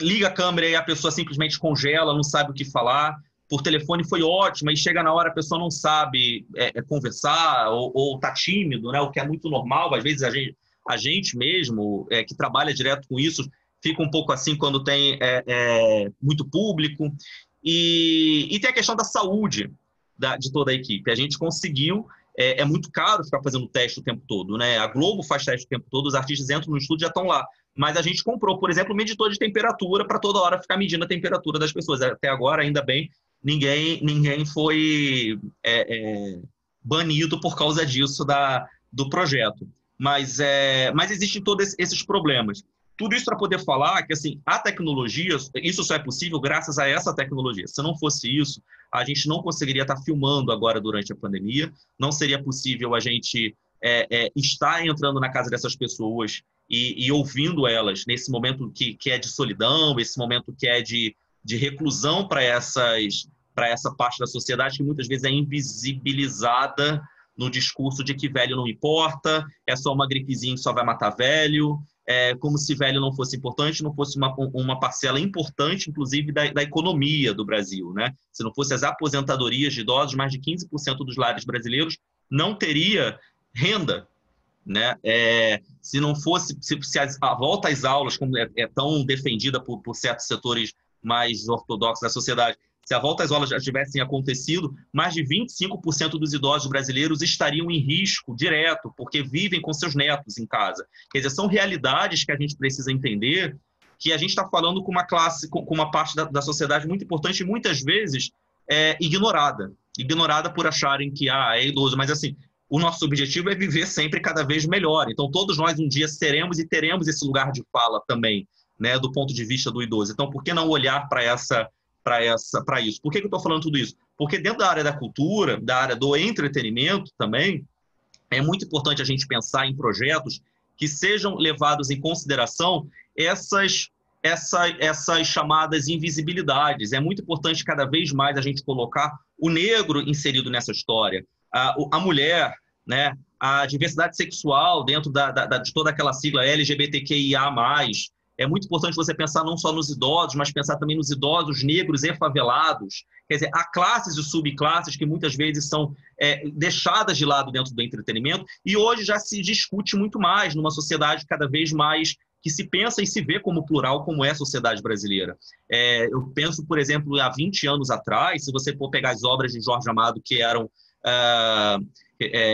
liga a câmera e a pessoa simplesmente congela, não sabe o que falar. Por telefone foi ótimo, aí chega na hora a pessoa não sabe conversar ou tá tímido, né? O que é muito normal. Às vezes a gente mesmo, que trabalha direto com isso, fica um pouco assim quando tem muito público. E tem a questão da saúde de toda a equipe. A gente conseguiu, é muito caro ficar fazendo teste o tempo todo, né? A Globo faz teste o tempo todo, os artistas entram no estúdio e já estão lá. Mas a gente comprou, por exemplo, um medidor de temperatura para toda hora ficar medindo a temperatura das pessoas. Até agora, ainda bem, ninguém foi banido por causa disso do projeto. Mas existem todos esses problemas. Tudo isso para poder falar que, assim, a tecnologia, isso só é possível graças a essa tecnologia. Se não fosse isso, a gente não conseguiria estar filmando agora durante a pandemia, não seria possível a gente estar entrando na casa dessas pessoas e ouvindo elas nesse momento que é de solidão, esse momento que é de reclusão para essa parte da sociedade que muitas vezes é invisibilizada no discurso de que velho não importa, é só uma gripezinha que só vai matar velho, como se velho não fosse importante, não fosse uma parcela importante, inclusive, da economia do Brasil, né? Se não fosse as aposentadorias de idosos, mais de 15% dos lares brasileiros não teria renda, né? Se não fosse, se a volta às aulas, como é tão defendida por certos setores mais ortodoxos da sociedade, se a volta às aulas já tivessem acontecido, mais de 25% dos idosos brasileiros estariam em risco direto, porque vivem com seus netos em casa. Quer dizer, são realidades que a gente precisa entender, que a gente está falando com uma classe, com uma parte da sociedade muito importante e muitas vezes ignorada por acharem que é idoso, mas assim, o nosso objetivo é viver sempre cada vez melhor. Então, todos nós um dia seremos e teremos esse lugar de fala também, né, do ponto de vista do idoso. Então, por que não olhar para isso? Por que eu estou falando tudo isso? Porque dentro da área da cultura, da área do entretenimento também, é muito importante a gente pensar em projetos que sejam levados em consideração essas chamadas invisibilidades. É muito importante cada vez mais a gente colocar o negro inserido nessa história, a mulher, né, a diversidade sexual dentro de toda aquela sigla LGBTQIA+. É muito importante você pensar não só nos idosos, mas pensar também nos idosos negros e favelados. Quer dizer, há classes e subclasses que muitas vezes são deixadas de lado dentro do entretenimento e hoje já se discute muito mais numa sociedade cada vez mais que se pensa e se vê como plural, como é a sociedade brasileira. Eu penso, por exemplo, há 20 anos atrás, se você for pegar as obras de Jorge Amado que eram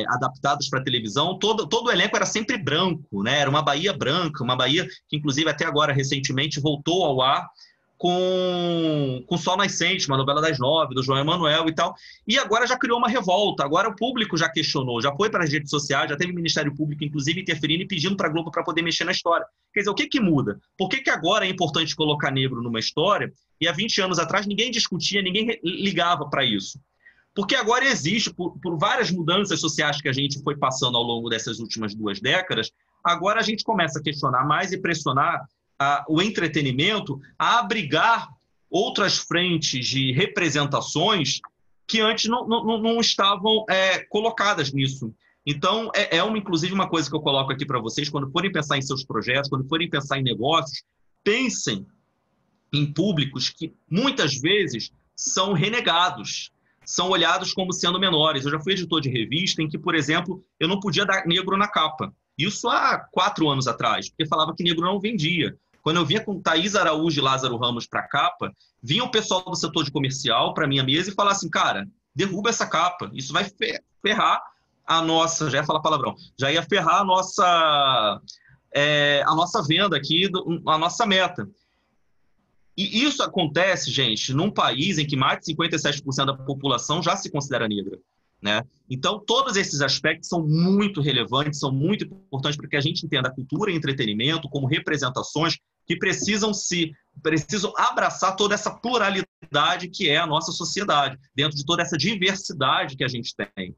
adaptados para televisão, todo o elenco era sempre branco, né? Era uma Bahia branca, uma Bahia que, inclusive, até agora, recentemente, voltou ao ar com Sol Nascente, uma novela das 9, do João Emanuel e tal, e agora já criou uma revolta, agora o público já questionou, já foi para as redes sociais, já teve o Ministério Público, inclusive, interferindo e pedindo para a Globo para poder mexer na história. Quer dizer, o que muda? Por que agora é importante colocar negro numa história e há 20 anos atrás ninguém discutia, ninguém ligava para isso? Porque agora existe, por várias mudanças sociais que a gente foi passando ao longo dessas últimas 2 décadas, agora a gente começa a questionar mais e pressionar o entretenimento a abrigar outras frentes de representações que antes não estavam colocadas nisso. Então, inclusive, uma coisa que eu coloco aqui para vocês, quando forem pensar em seus projetos, quando forem pensar em negócios, pensem em públicos que muitas vezes são renegados, são olhados como sendo menores. Eu já fui editor de revista em que, por exemplo, eu não podia dar negro na capa. Isso há 4 anos atrás, porque falava que negro não vendia. Quando eu vinha com Thaís Araújo e Lázaro Ramos para a capa, vinha o pessoal do setor de comercial para a minha mesa e falava assim, cara, derruba essa capa, isso vai ferrar a nossa, já ia falar palavrão, já ia ferrar a nossa venda aqui, a nossa meta. E isso acontece, gente, num país em que mais de 57% da população já se considera negra, né? Então, todos esses aspectos são muito relevantes, são muito importantes para que a gente entenda a cultura e entretenimento como representações que precisam abraçar toda essa pluralidade que é a nossa sociedade, dentro de toda essa diversidade que a gente tem.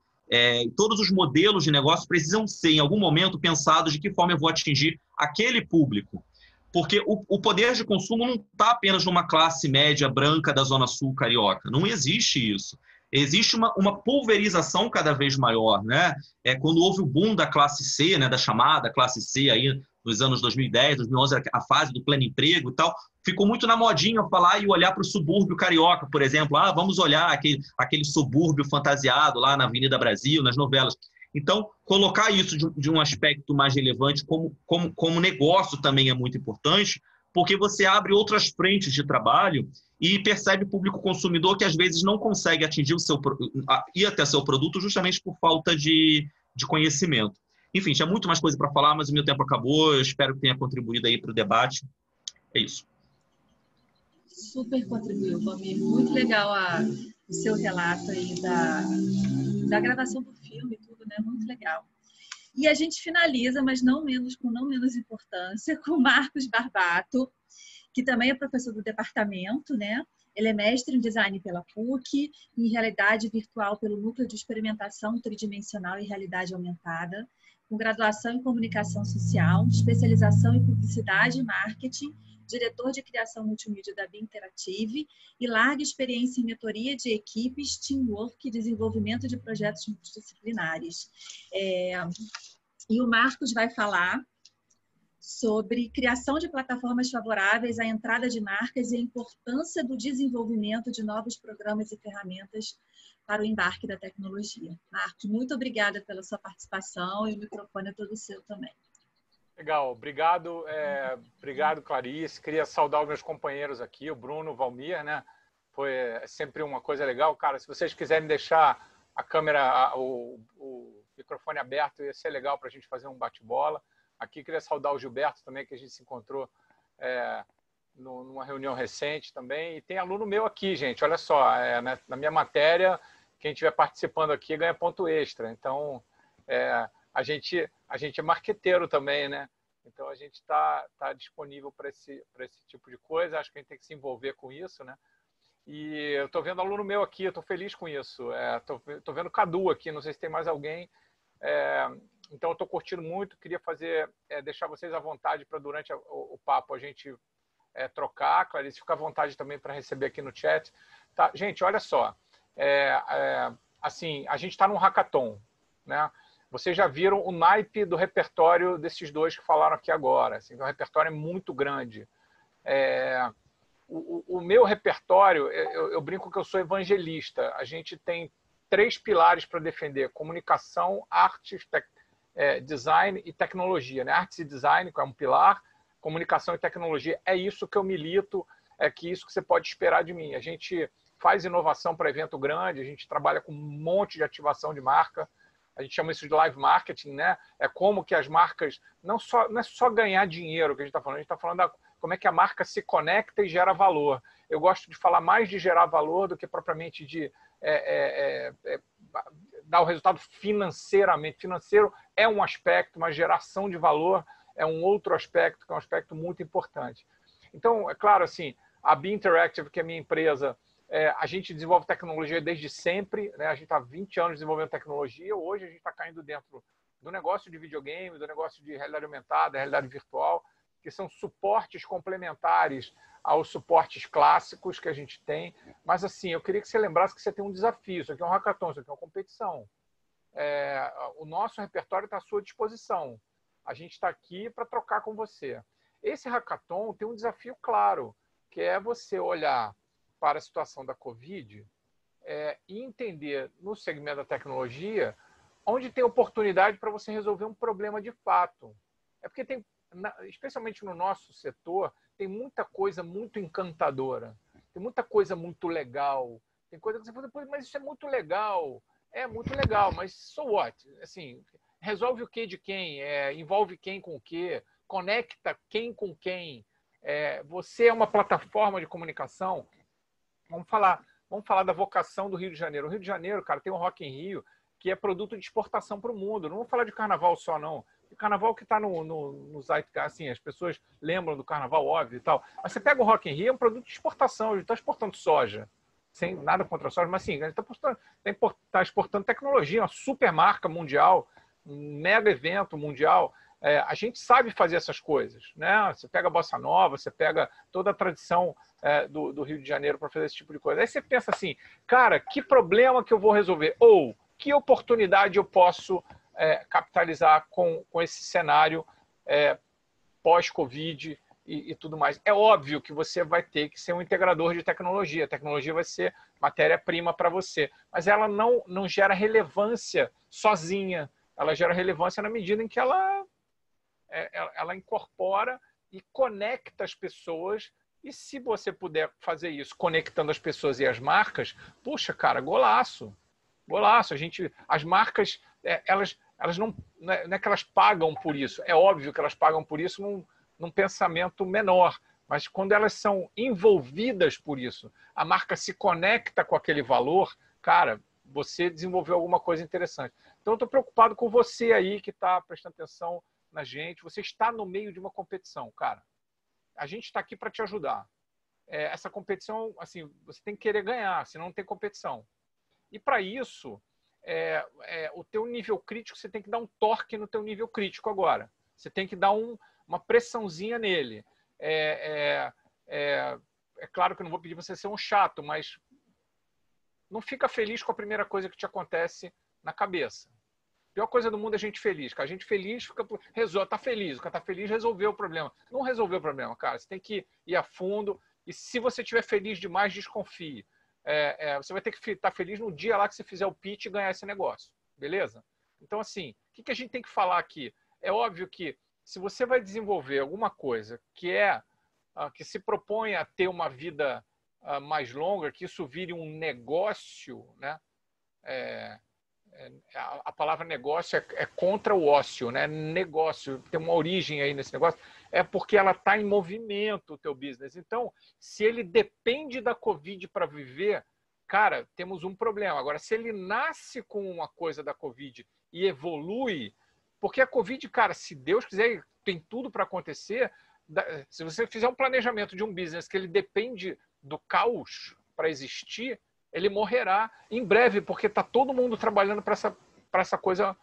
Todos os modelos de negócio precisam ser, em algum momento, pensados de que forma eu vou atingir aquele público. Porque o poder de consumo não está apenas numa classe média branca da Zona Sul carioca. Não existe isso. Existe uma pulverização cada vez maior, né? Quando houve o boom da classe C, né, da chamada classe C, aí, nos anos 2010, 2011, a fase do pleno emprego e tal, ficou muito na modinha falar e olhar para o subúrbio carioca, por exemplo. Vamos olhar aquele subúrbio fantasiado lá na Avenida Brasil, nas novelas. Então, colocar isso de um aspecto mais relevante como negócio também é muito importante, porque você abre outras frentes de trabalho e percebe o público consumidor que às vezes não consegue atingir ir até seu produto justamente por falta de conhecimento. Enfim, tinha muito mais coisa para falar, mas o meu tempo acabou. Eu espero que tenha contribuído aí para o debate. É isso. Super contribuiu, Valmir. Muito legal o seu relato aí da gravação do filme, tudo, né? Muito legal. E a gente finaliza, mas com não menos importância, com o Marcos Barbato, que também é professor do departamento, né? Ele é mestre em design pela PUC, em realidade virtual pelo Núcleo de Experimentação Tridimensional e Realidade Aumentada, com graduação em comunicação social, especialização em publicidade e marketing, diretor de criação multimídia da Bia Interactive e larga experiência em mentoria de equipes, teamwork e desenvolvimento de projetos multidisciplinares. E o Marcos vai falar sobre criação de plataformas favoráveis à entrada de marcas e a importância do desenvolvimento de novos programas e ferramentas para o embarque da tecnologia. Marcos, muito obrigada pela sua participação e o microfone é todo seu também. Legal, obrigado, obrigado, Clarice. Queria saudar os meus companheiros aqui, o Bruno, o Valmir, né? Foi sempre uma coisa legal. Cara, se vocês quiserem deixar a câmera, o microfone aberto, ia ser legal para a gente fazer um bate-bola. Aqui queria saudar o Gilberto também, que a gente se encontrou numa reunião recente também. E tem aluno meu aqui, gente, olha só, na minha matéria, quem estiver participando aqui ganha ponto extra. Então, a gente é marqueteiro também, né? Então, a gente está disponível para esse tipo de coisa. Acho que a gente tem que se envolver com isso, né? E eu estou vendo aluno meu aqui, eu estou feliz com isso. Estou vendo o Cadu aqui, não sei se tem mais alguém. Então, eu estou curtindo muito. Queria deixar vocês à vontade para, durante o papo, a gente trocar. Clarice, fica à vontade também para receber aqui no chat. Tá? Gente, olha só. Assim, a gente está num hackathon, né? Vocês já viram o naipe do repertório desses dois que falaram aqui agora. Assim, o repertório é muito grande. O meu repertório, eu brinco que eu sou evangelista. A gente tem 3 pilares para defender: comunicação, artes, design e tecnologia. Né? Artes e design, que é um pilar, comunicação e tecnologia. É isso que eu milito, isso que você pode esperar de mim. A gente faz inovação para evento grande, a gente trabalha com um monte de ativação de marca. A gente chama isso de live marketing, né? É como que as marcas, não é só ganhar dinheiro que a gente está falando, a gente está falando como é que a marca se conecta e gera valor. Eu gosto de falar mais de gerar valor do que propriamente de dar o resultado financeiramente. Financeiro é um aspecto, mas geração de valor é um outro aspecto, que é um aspecto muito importante. Então, é claro, assim, a Be Interactive, que é a minha empresa, a gente desenvolve tecnologia desde sempre, né? A gente está há 20 anos desenvolvendo tecnologia. Hoje a gente está caindo dentro do negócio de videogame, do negócio de realidade aumentada, realidade virtual, que são suportes complementares aos suportes clássicos que a gente tem. Mas, assim, eu queria que você lembrasse que você tem um desafio. Isso aqui é um hackathon, isso aqui é uma competição. O nosso repertório está à sua disposição. A gente está aqui para trocar com você. Esse hackathon tem um desafio claro, que é você olhar para a situação da Covid e entender no segmento da tecnologia onde tem oportunidade para você resolver um problema de fato. É porque tem, especialmente no nosso setor, tem muita coisa muito encantadora, tem muita coisa muito legal, tem coisa que você fala, mas isso é muito legal, mas so what? Assim, resolve o que de quem, envolve quem com o quê, conecta quem com quem. Você é uma plataforma de comunicação. Vamos falar da vocação do Rio de Janeiro. O Rio de Janeiro, cara, tem o Rock in Rio, que é produto de exportação para o mundo. Não vamos falar de carnaval só, não. O carnaval que está no Zeitgeist, assim, as pessoas lembram do carnaval, óbvio e tal. Mas você pega o Rock in Rio, é um produto de exportação. A gente está exportando soja, sem nada contra a soja, mas sim, a gente está exportando tecnologia, uma super marca mundial, um mega evento mundial. A gente sabe fazer essas coisas, né? Você pega a Bossa Nova, você pega toda a tradição do Rio de Janeiro para fazer esse tipo de coisa. Aí você pensa assim, cara, que problema que eu vou resolver? Ou que oportunidade eu posso capitalizar com esse cenário pós-Covid e tudo mais. É óbvio que você vai ter que ser um integrador de tecnologia. A tecnologia vai ser matéria-prima para você, mas ela não gera relevância sozinha. Ela gera relevância na medida em que ela incorpora e conecta as pessoas. E se você puder fazer isso conectando as pessoas e as marcas, puxa, cara, golaço. Golaço. As marcas, elas não é que elas pagam por isso. É óbvio que elas pagam por isso num pensamento menor. Mas quando elas são envolvidas por isso, a marca se conecta com aquele valor, cara, você desenvolveu alguma coisa interessante. Então, eu estou preocupado com você aí que está prestando atenção na gente. Você está no meio de uma competição, cara. A gente está aqui para te ajudar. Essa competição, assim, você tem que querer ganhar, senão não tem competição. E para isso, o teu nível crítico, você tem que dar um torque no teu nível crítico agora. Você tem que dar uma pressãozinha nele. É claro que eu não vou pedir você ser um chato, mas não fica feliz com a primeira coisa que te acontece na cabeça. A pior coisa do mundo é gente feliz. Cara, a gente feliz fica, tá feliz. O cara tá feliz resolveu o problema. Não resolveu o problema, cara. Você tem que ir a fundo. E se você estiver feliz demais, desconfie. Você vai ter que estar feliz no dia lá que você fizer o pitch e ganhar esse negócio. Beleza? Então, assim, o que a gente tem que falar aqui? É óbvio que se você vai desenvolver alguma coisa que se propõe a ter uma vida mais longa, que isso vire um negócio, né? A palavra negócio é contra o ócio, né? Negócio, tem uma origem aí nesse negócio, é porque ela está em movimento, o teu business. Então, se ele depende da Covid para viver, cara, temos um problema. Agora, se ele nasce com uma coisa da Covid e evolui, porque a Covid, cara, se Deus quiser, tem tudo para acontecer. Se você fizer um planejamento de um business que ele depende do caos para existir, ele morrerá em breve, porque está todo mundo trabalhando para essa coisa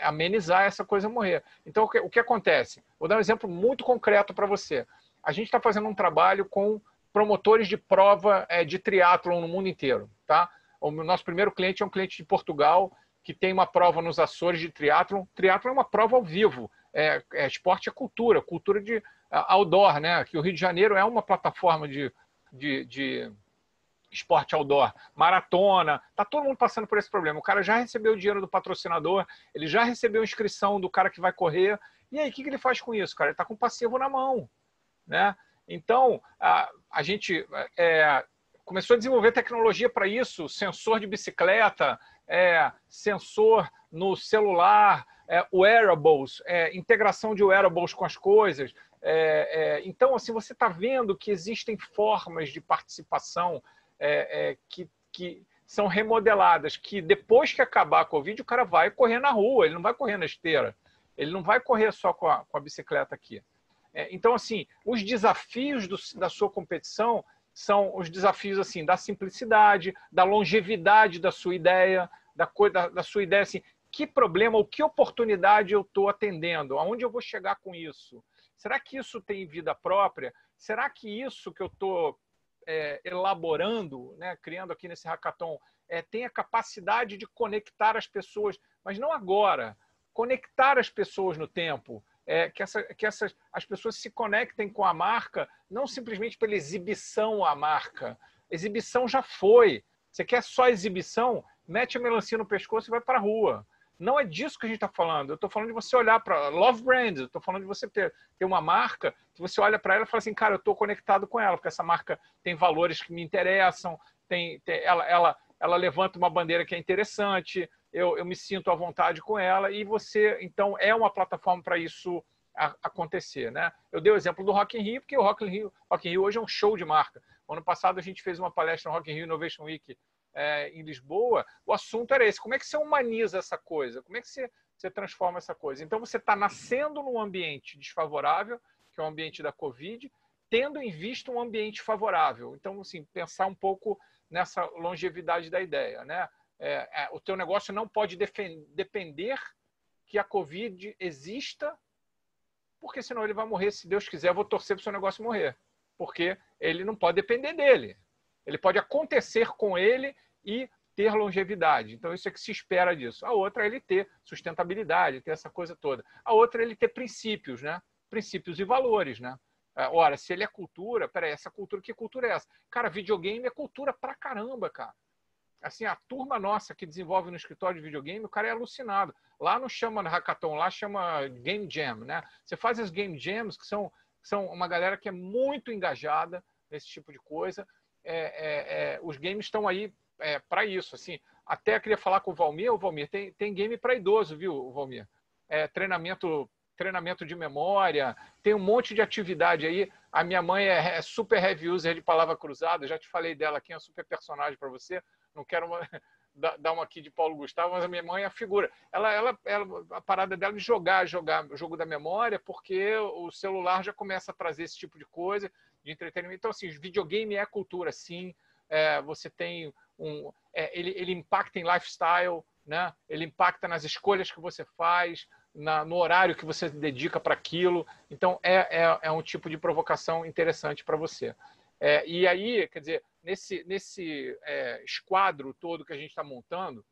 amenizar, essa coisa morrer. Então, o que acontece? Vou dar um exemplo muito concreto para você. A gente está fazendo um trabalho com promotores de prova de triatlon no mundo inteiro. Tá? O nosso primeiro cliente é um cliente de Portugal que tem uma prova nos Açores de triatlon. Triatlon é uma prova ao vivo. Esporte é cultura, cultura de outdoor, né? Que o Rio de Janeiro é uma plataforma de esporte outdoor, maratona, tá todo mundo passando por esse problema. O cara já recebeu o dinheiro do patrocinador, ele já recebeu a inscrição do cara que vai correr, e aí o que ele faz com isso, cara? Ele tá com o passivo na mão, né? Então, a gente começou a desenvolver tecnologia para isso, sensor de bicicleta, sensor no celular, wearables, integração de wearables com as coisas. Então, assim, você está vendo que existem formas de participação que são remodeladas, que depois que acabar a Covid, o cara vai correr na rua, ele não vai correr na esteira, ele não vai correr só com a bicicleta aqui. Então, assim, os desafios da sua competição são os desafios assim, da simplicidade, da longevidade da sua ideia, da sua ideia, assim, que problema ou que oportunidade eu estou atendendo, aonde eu vou chegar com isso? Será que isso tem vida própria? Será que isso que eu estou elaborando, né, criando aqui nesse hackathon, tem a capacidade de conectar as pessoas, mas não agora, conectar as pessoas no tempo, que as pessoas se conectem com a marca, não simplesmente pela exibição à marca. Exibição já foi. Você quer só exibição? Mete a melancia no pescoço e vai para a rua. Não é disso que a gente está falando. Eu estou falando de você olhar para Love Brands. Eu estou falando de você ter uma marca que você olha para ela e fala assim, cara, eu estou conectado com ela, porque essa marca tem valores que me interessam, ela levanta uma bandeira que é interessante, eu me sinto à vontade com ela, e você, então, é uma plataforma para isso acontecer, né? Eu dei o exemplo do Rock in Rio, porque o Rock in Rio hoje é um show de marca. Ano passado a gente fez uma palestra no Rock in Rio Innovation Week em Lisboa, o assunto era esse, como é que você humaniza essa coisa? Como é que você transforma essa coisa? Então você está nascendo num ambiente desfavorável, que é o ambiente da Covid, tendo em vista um ambiente favorável. Então, assim, pensar um pouco nessa longevidade da ideia, né? O teu negócio não pode depender que a Covid exista, porque senão ele vai morrer, se Deus quiser, eu vou torcer para o seu negócio morrer, porque ele não pode depender dele. Ele pode acontecer com ele e ter longevidade. Então, isso é que se espera disso. A outra é ele ter sustentabilidade, ter essa coisa toda. A outra é ele ter princípios, né? Princípios e valores, né? Ora, se ele é cultura, peraí, essa cultura, que cultura é essa? Cara, videogame é cultura pra caramba, cara. Assim, a turma nossa que desenvolve no escritório de videogame, o cara é alucinado. Lá não chama hackathon, lá chama game jam, né? Você faz as game jams, que são uma galera que é muito engajada nesse tipo de coisa. Os games estão aí para isso. Assim, até queria falar com o Valmir. O Valmir tem game para idoso, viu, Valmir? Treinamento de memória, tem um monte de atividade aí. A minha mãe é super heavy user de palavra cruzada, já te falei dela aqui, é um super personagem para você. Não quero dar uma aqui de Paulo Gustavo, mas a minha mãe é a figura. A parada dela de jogar o jogo da memória, porque o celular já começa a trazer esse tipo de coisa, de entretenimento. Então, assim, videogame é cultura, sim. Você tem ele impacta em lifestyle, né? Ele impacta nas escolhas que você faz, no horário que você dedica para aquilo. Então, é um tipo de provocação interessante para você. E aí, quer dizer, nesse esquadro todo que a gente está montando,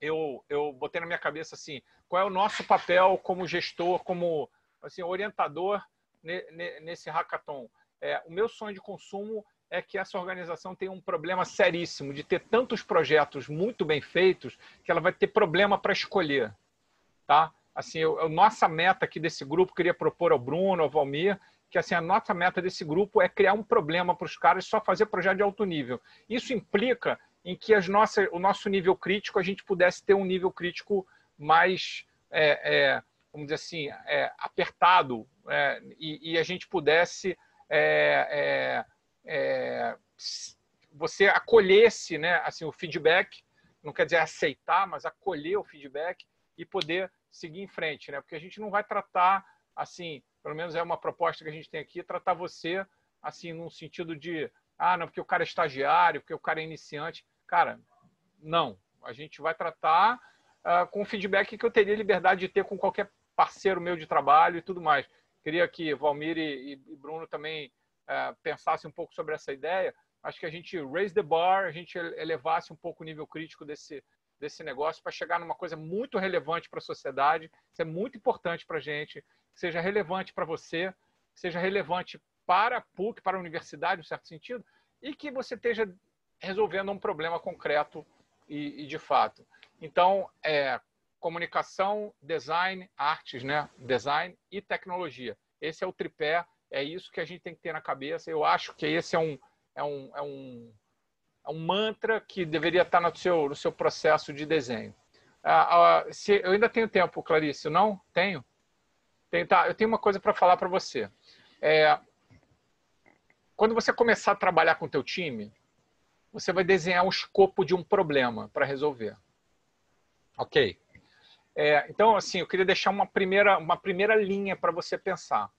eu botei na minha cabeça assim, qual é o nosso papel como gestor, como assim, orientador nesse hackathon. O meu sonho de consumo é que essa organização tem um problema seríssimo de ter tantos projetos muito bem feitos que ela vai ter problema para escolher. Tá? Assim, nossa meta aqui desse grupo, queria propor ao Bruno, ao Valmir, que assim, a nossa meta desse grupo é criar um problema para os caras e só fazer projeto de alto nível. Isso implica em que o nosso nível crítico, a gente pudesse ter um nível crítico mais, vamos dizer assim, apertado, e a gente pudesse você acolhesse, né, assim, o feedback, não quer dizer aceitar, mas acolher o feedback e poder seguir em frente, né? Porque a gente não vai tratar, assim, pelo menos é uma proposta que a gente tem aqui, tratar você, assim, num sentido de, não, porque o cara é estagiário, porque o cara é iniciante. Cara, não. A gente vai tratar com o feedback que eu teria liberdade de ter com qualquer parceiro meu de trabalho e tudo mais. Queria que Valmir e Bruno também pensassem um pouco sobre essa ideia. Acho que a gente raise the bar, a gente elevasse um pouco o nível crítico desse negócio para chegar numa coisa muito relevante para a sociedade. Isso é muito importante para a gente, que seja relevante para você, que seja relevante para a PUC, para a universidade, em certo sentido, e que você esteja resolvendo um problema concreto e de fato. Então, comunicação, design, artes, né? Design e tecnologia. Esse é o tripé, é isso que a gente tem que ter na cabeça. Eu acho que esse é um mantra que deveria estar no seu processo de desenho. Eu ainda tenho tempo, Clarice, não? Tenho? Eu tenho uma coisa para falar para você. Quando você começar a trabalhar com o teu time, você vai desenhar o escopo de um problema para resolver. Ok? Então, assim, eu queria deixar uma primeira linha para você pensar.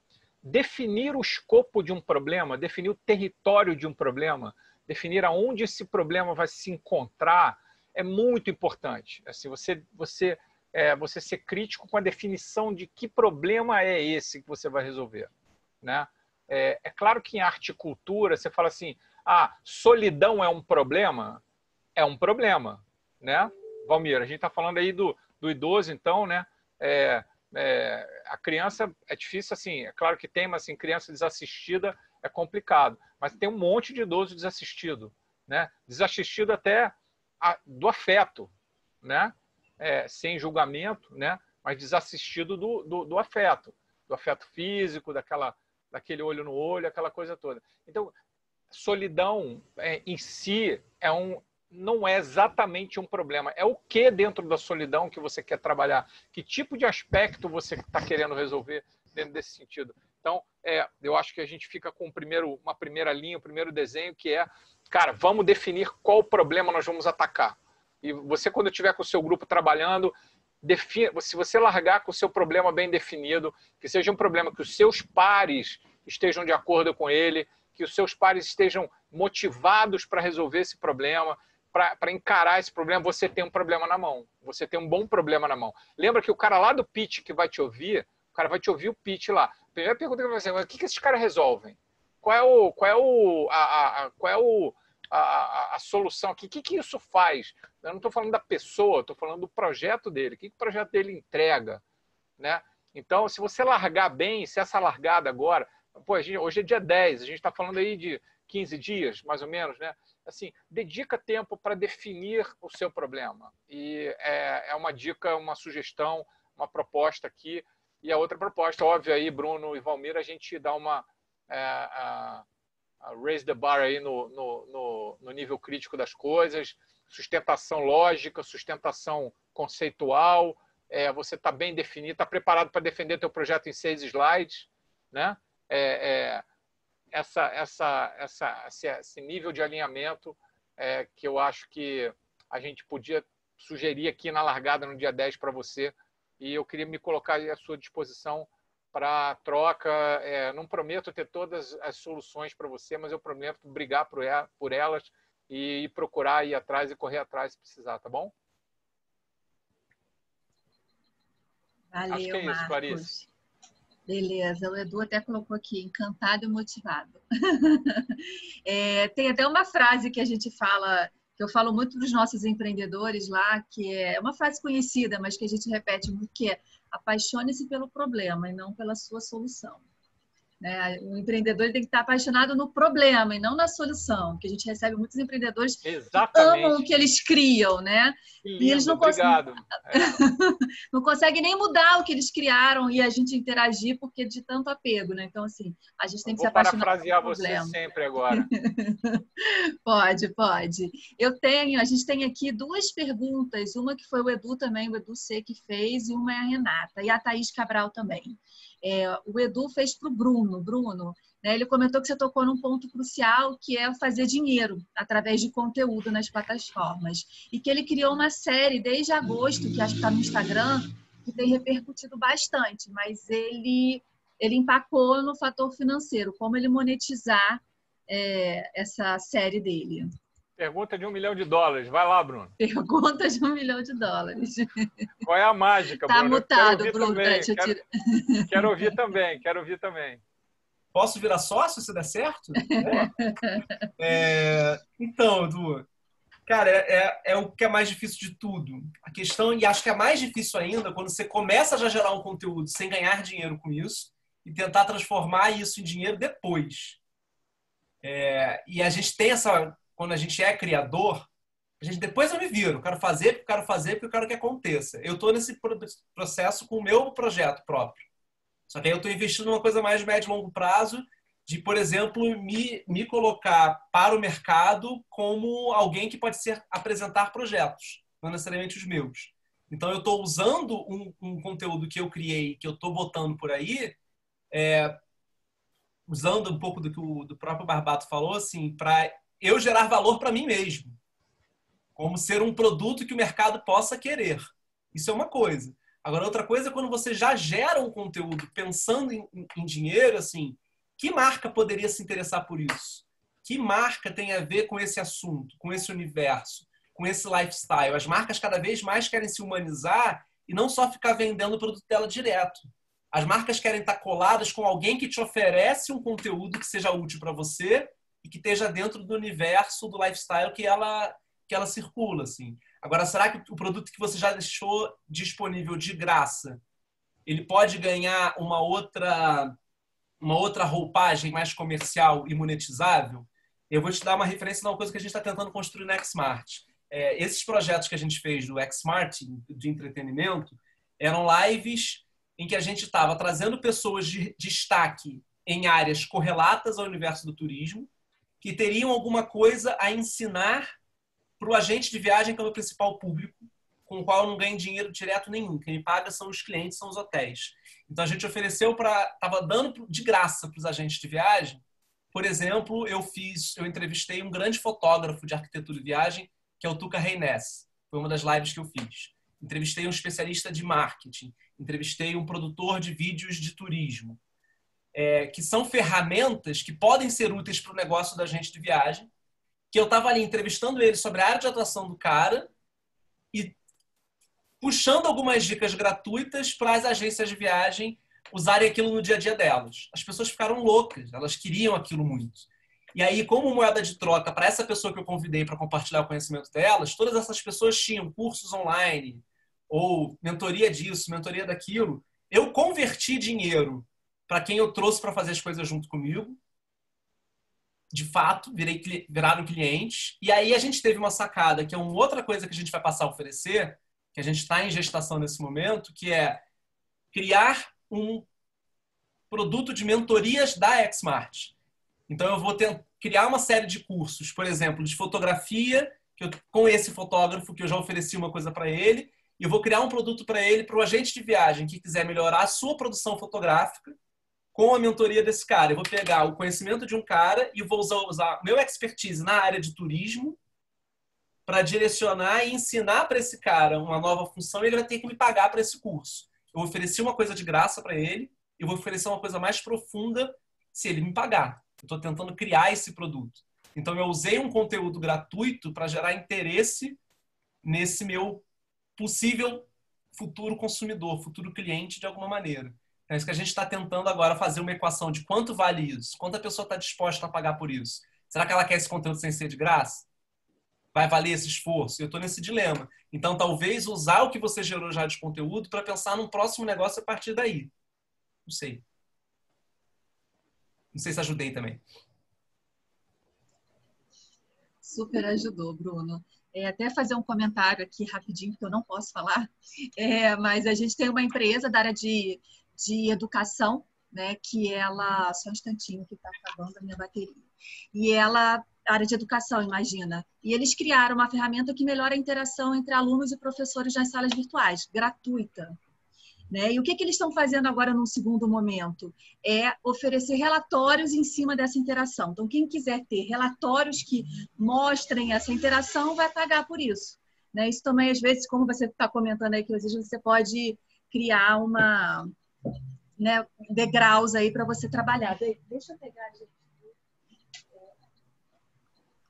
Definir o escopo de um problema, definir o território de um problema, definir aonde esse problema vai se encontrar é muito importante. Assim, você ser crítico com a definição de que problema é esse que você vai resolver, né? É claro que em arte e cultura você fala assim, solidão é um problema? É um problema, né? Valmir, a gente está falando aí do idoso, então, né? A criança é difícil, assim, é claro que tem, mas assim, criança desassistida é complicado. Mas tem um monte de idoso desassistido, né? Desassistido até do afeto, né? Sem julgamento, né? Mas desassistido do afeto físico, daquele olho no olho, aquela coisa toda. Então, solidão em si não é exatamente um problema. É o que dentro da solidão que você quer trabalhar? Que tipo de aspecto você está querendo resolver dentro desse sentido? Então, eu acho que a gente fica com uma primeira linha, o primeiro desenho, que cara, vamos definir qual problema nós vamos atacar. E você, quando estiver com o seu grupo trabalhando, se você largar com o seu problema bem definido, que seja um problema que os seus pares estejam de acordo com ele, que os seus pares estejam motivados para resolver esse problema, para encarar esse problema, você tem um problema na mão. Você tem um bom problema na mão. Lembra que o cara lá do pitch que vai te ouvir, o cara vai te ouvir o pitch lá. A primeira pergunta que vai ser, o que esses caras resolvem? Qual é a solução? O que isso faz? Eu não estou falando da pessoa, estou falando do projeto dele. O que o projeto dele entrega? Né? Então, se você largar bem, se essa largada agora... hoje é dia 10, a gente está falando aí de 15 dias, mais ou menos, né? Assim, dedica tempo para definir o seu problema. E é uma dica, uma sugestão, uma proposta aqui. E a outra proposta, óbvio, aí, Bruno e Valmir, a gente dá uma raise the bar aí no nível crítico das coisas, sustentação lógica, sustentação conceitual, você está bem definido, está preparado para defender teu projeto em 6 slides, né? Esse nível de alinhamento que eu acho que a gente podia sugerir aqui na largada no dia 10 para você, e eu queria me colocar à sua disposição para troca. Não prometo ter todas as soluções para você, mas eu prometo brigar por elas e procurar ir atrás e correr atrás se precisar, tá bom? Valeu, acho que é isso, Clarice. Beleza, o Edu até colocou aqui, encantado e motivado. Tem até uma frase que a gente fala, que eu falo muito para os nossos empreendedores lá, que é uma frase conhecida, mas que a gente repete muito, que é: apaixone-se pelo problema e não pela sua solução. Né? O empreendedor ele tem que estar apaixonado no problema e não na solução, porque a gente recebe muitos empreendedores que amam o que eles criam, né? Lindo, e eles não obrigado. não conseguem nem mudar o que eles criaram e a gente interagir porque de tanto apego, né? Então, assim, a gente tem que se apaixonar pelo parafrasear problema. você sempre agora. Pode. A gente tem aqui 2 perguntas, uma que foi o Edu também, o Edu C que fez, e uma é a Renata, e a Thaís Cabral também. O Edu fez para o Bruno, né, ele comentou que você tocou num ponto crucial, que é fazer dinheiro através de conteúdo nas plataformas. E que ele criou uma série desde agosto, que acho que está no Instagram, que tem repercutido bastante, mas ele empacou no fator financeiro, como ele monetizar essa série dele. Pergunta de $1 milhão. Vai lá, Bruno. Pergunta de $1 milhão. Qual é a mágica, Bruno? Tá mutado, Bruno. Quero ouvir também. Posso virar sócio se der certo? Então, Edu, cara, é o que é mais difícil de tudo. A questão, e acho que é mais difícil ainda, quando você começa a já gerar um conteúdo sem ganhar dinheiro com isso e tentar transformar isso em dinheiro depois. E a gente tem essa... Quando a gente é criador, depois eu me viro. Eu quero fazer porque eu quero que aconteça. Eu estou nesse processo com o meu projeto próprio. Só que aí eu estou investindo numa coisa mais de médio e longo prazo, de, por exemplo, me colocar para o mercado como alguém que pode apresentar projetos, não necessariamente os meus. Então, eu estou usando um conteúdo que eu criei, que eu estou botando por aí, usando um pouco do que o próprio Barbato falou, assim, para eu gerar valor para mim mesmo, como ser um produto que o mercado possa querer. Isso é uma coisa. Agora, outra coisa é quando você já gera um conteúdo pensando em dinheiro, assim, que marca poderia se interessar por isso? Que marca tem a ver com esse assunto, com esse universo, com esse lifestyle? As marcas cada vez mais querem se humanizar e não só ficar vendendo o produto dela direto. As marcas querem estar coladas com alguém que te oferece um conteúdo que seja útil para você e que esteja dentro do universo, do lifestyle que ela circula, assim. Agora, será que o produto que você já deixou disponível de graça, ele pode ganhar uma outra roupagem mais comercial e monetizável? Eu vou te dar uma referência de uma coisa que a gente está tentando construir no Xmart. Esses projetos que a gente fez do Xmart, de entretenimento, eram lives em que a gente estava trazendo pessoas de destaque em áreas correlatas ao universo do turismo, que teriam alguma coisa a ensinar para o agente de viagem, que é o principal público, com o qual eu não ganho dinheiro direto nenhum. Quem me paga são os clientes, são os hotéis. Então, a gente ofereceu estava dando de graça para os agentes de viagem. Por exemplo, eu entrevistei um grande fotógrafo de arquitetura de viagem, que é o Tuca Reines. Foi uma das lives que eu fiz. Entrevistei um especialista de marketing. Entrevistei um produtor de vídeos de turismo. Que são ferramentas que podem ser úteis para o negócio da agente de viagem, que eu estava ali entrevistando ele sobre a área de atuação do cara e puxando algumas dicas gratuitas para as agências de viagem usarem aquilo no dia a dia delas. As pessoas ficaram loucas, elas queriam aquilo muito. E aí, como moeda de troca para essa pessoa que eu convidei para compartilhar o conhecimento delas, todas essas pessoas tinham cursos online ou mentoria disso, mentoria daquilo. Eu converti dinheiro para quem eu trouxe para fazer as coisas junto comigo. De fato, viraram clientes. E aí a gente teve uma sacada, que é uma outra coisa que a gente vai passar a oferecer, que a gente está em gestação nesse momento, que é criar um produto de mentorias da Xmart. Então, eu vou criar uma série de cursos, por exemplo, de fotografia, com esse fotógrafo, que eu já ofereci uma coisa para ele, e eu vou criar um produto para ele, para o agente de viagem que quiser melhorar a sua produção fotográfica, com a mentoria desse cara. Eu vou pegar o conhecimento de um cara e vou usar meu expertise na área de turismo para direcionar e ensinar para esse cara uma nova função, e ele vai ter que me pagar para esse curso. Eu vou oferecer uma coisa de graça para ele e vou oferecer uma coisa mais profunda se ele me pagar. Eu estou tentando criar esse produto. Então, eu usei um conteúdo gratuito para gerar interesse nesse meu possível futuro consumidor, futuro cliente, de alguma maneira. É isso que a gente está tentando agora fazer uma equação de quanto vale isso, quanto a pessoa está disposta a pagar por isso. Será que ela quer esse conteúdo sem ser de graça? Vai valer esse esforço? Eu estou nesse dilema. Então, talvez usar o que você gerou já de conteúdo para pensar num próximo negócio a partir daí. Não sei. Não sei se ajudei também. Super ajudou, Bruno. Até fazer um comentário aqui rapidinho, que eu não posso falar, mas a gente tem uma empresa da área de educação, né, que ela... Só um instantinho que está acabando a minha bateria. E ela... área de educação, imagina. E eles criaram uma ferramenta que melhora a interação entre alunos e professores nas salas virtuais, gratuita. Né? E o que eles estão fazendo agora num segundo momento? É oferecer relatórios em cima dessa interação. Então, quem quiser ter relatórios que mostrem essa interação vai pagar por isso. Né? Isso também, às vezes, como você está comentando aí, que às vezes você pode criar uma, né, degraus aí para você trabalhar. Deixa eu pegar, gente,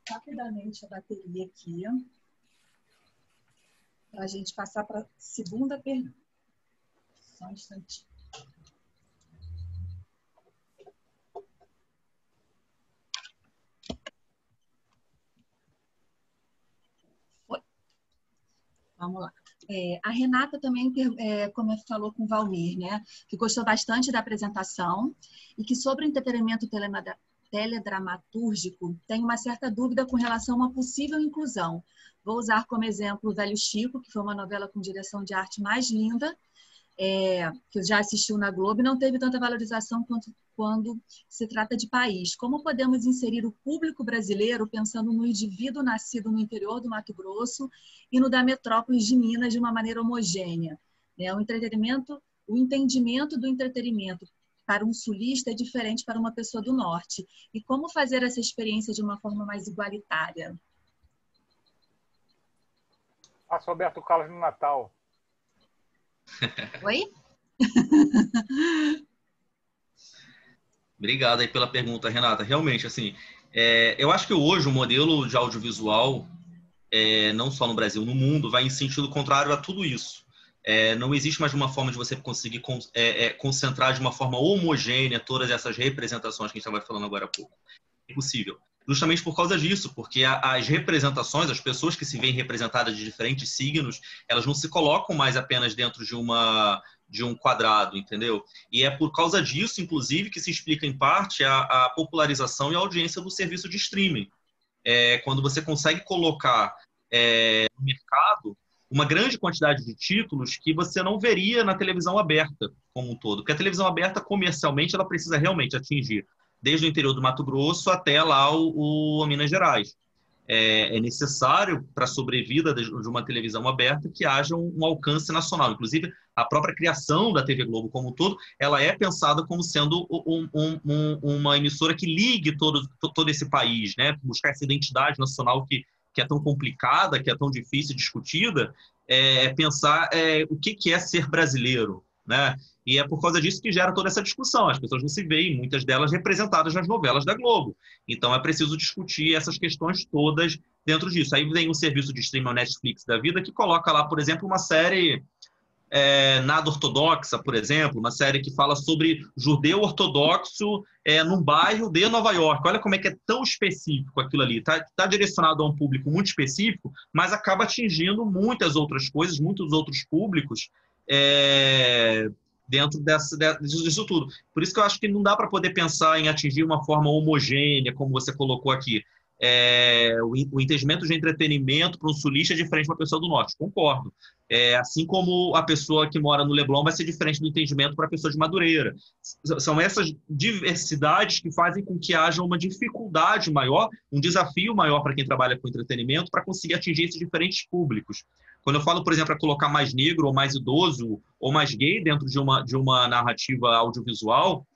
rapidamente a bateria aqui, para a gente passar para a segunda pergunta. Só um instantinho. Foi. Vamos lá. A Renata também como falou com o Valmir, né, que gostou bastante da apresentação e que sobre o entretenimento teledramatúrgico tem uma certa dúvida com relação a uma possível inclusão. Vou usar como exemplo o Velho Chico, que foi uma novela com direção de arte mais linda, que já assistiu na Globo e não teve tanta valorização quando se trata de país. Como podemos inserir o público brasileiro pensando no indivíduo nascido no interior do Mato Grosso e no da metrópole de Minas de uma maneira homogênea? O entendimento do entretenimento para um sulista é diferente para uma pessoa do norte. E como fazer essa experiência de uma forma mais igualitária? Faço Roberto Carlos no Natal. Oi? Obrigado aí pela pergunta, Renata. Realmente, assim, eu acho que hoje o modelo de audiovisual, não só no Brasil, no mundo, vai em sentido contrário a tudo isso. Não existe mais uma forma de você conseguir concentrar de uma forma homogênea todas essas representações que a gente estava falando agora há pouco. É impossível. Justamente por causa disso, porque as representações, as pessoas que se veem representadas de diferentes signos, elas não se colocam mais apenas dentro de um quadrado, entendeu? E é por causa disso, inclusive, que se explica em parte a popularização e a audiência do serviço de streaming. Quando você consegue colocar no mercado uma grande quantidade de títulos que você não veria na televisão aberta como um todo. Porque a televisão aberta, comercialmente, ela precisa realmente atingir desde o interior do Mato Grosso até lá o Minas Gerais. É necessário para a sobrevida de uma televisão aberta que haja um alcance nacional. Inclusive, a própria criação da TV Globo como um todo, ela é pensada como sendo uma emissora que ligue todo esse país, né? Buscar essa identidade nacional que é tão complicada, que é tão difícil, discutida, pensar o que é ser brasileiro, né? E é por causa disso que gera toda essa discussão. As pessoas não se veem, muitas delas representadas nas novelas da Globo. Então, é preciso discutir essas questões todas dentro disso. Aí vem um serviço de streaming, Netflix da vida, que coloca lá, por exemplo, uma série nada ortodoxa, por exemplo, uma série que fala sobre judeu ortodoxo num bairro de Nova York. Olha como é que é tão específico aquilo ali. Tá direcionado a um público muito específico, mas acaba atingindo muitas outras coisas, muitos outros públicos dentro disso tudo. Por isso que eu acho que não dá para poder pensar em atingir uma forma homogênea, como você colocou aqui. O entendimento de entretenimento para um sulista é diferente de uma pessoa do norte, concordo. Assim como a pessoa que mora no Leblon vai ser diferente do entendimento para a pessoa de Madureira. São essas diversidades que fazem com que haja uma dificuldade maior, um desafio maior para quem trabalha com entretenimento para conseguir atingir esses diferentes públicos. Quando eu falo, por exemplo, para colocar mais negro ou mais idoso ou mais gay dentro de uma narrativa audiovisual,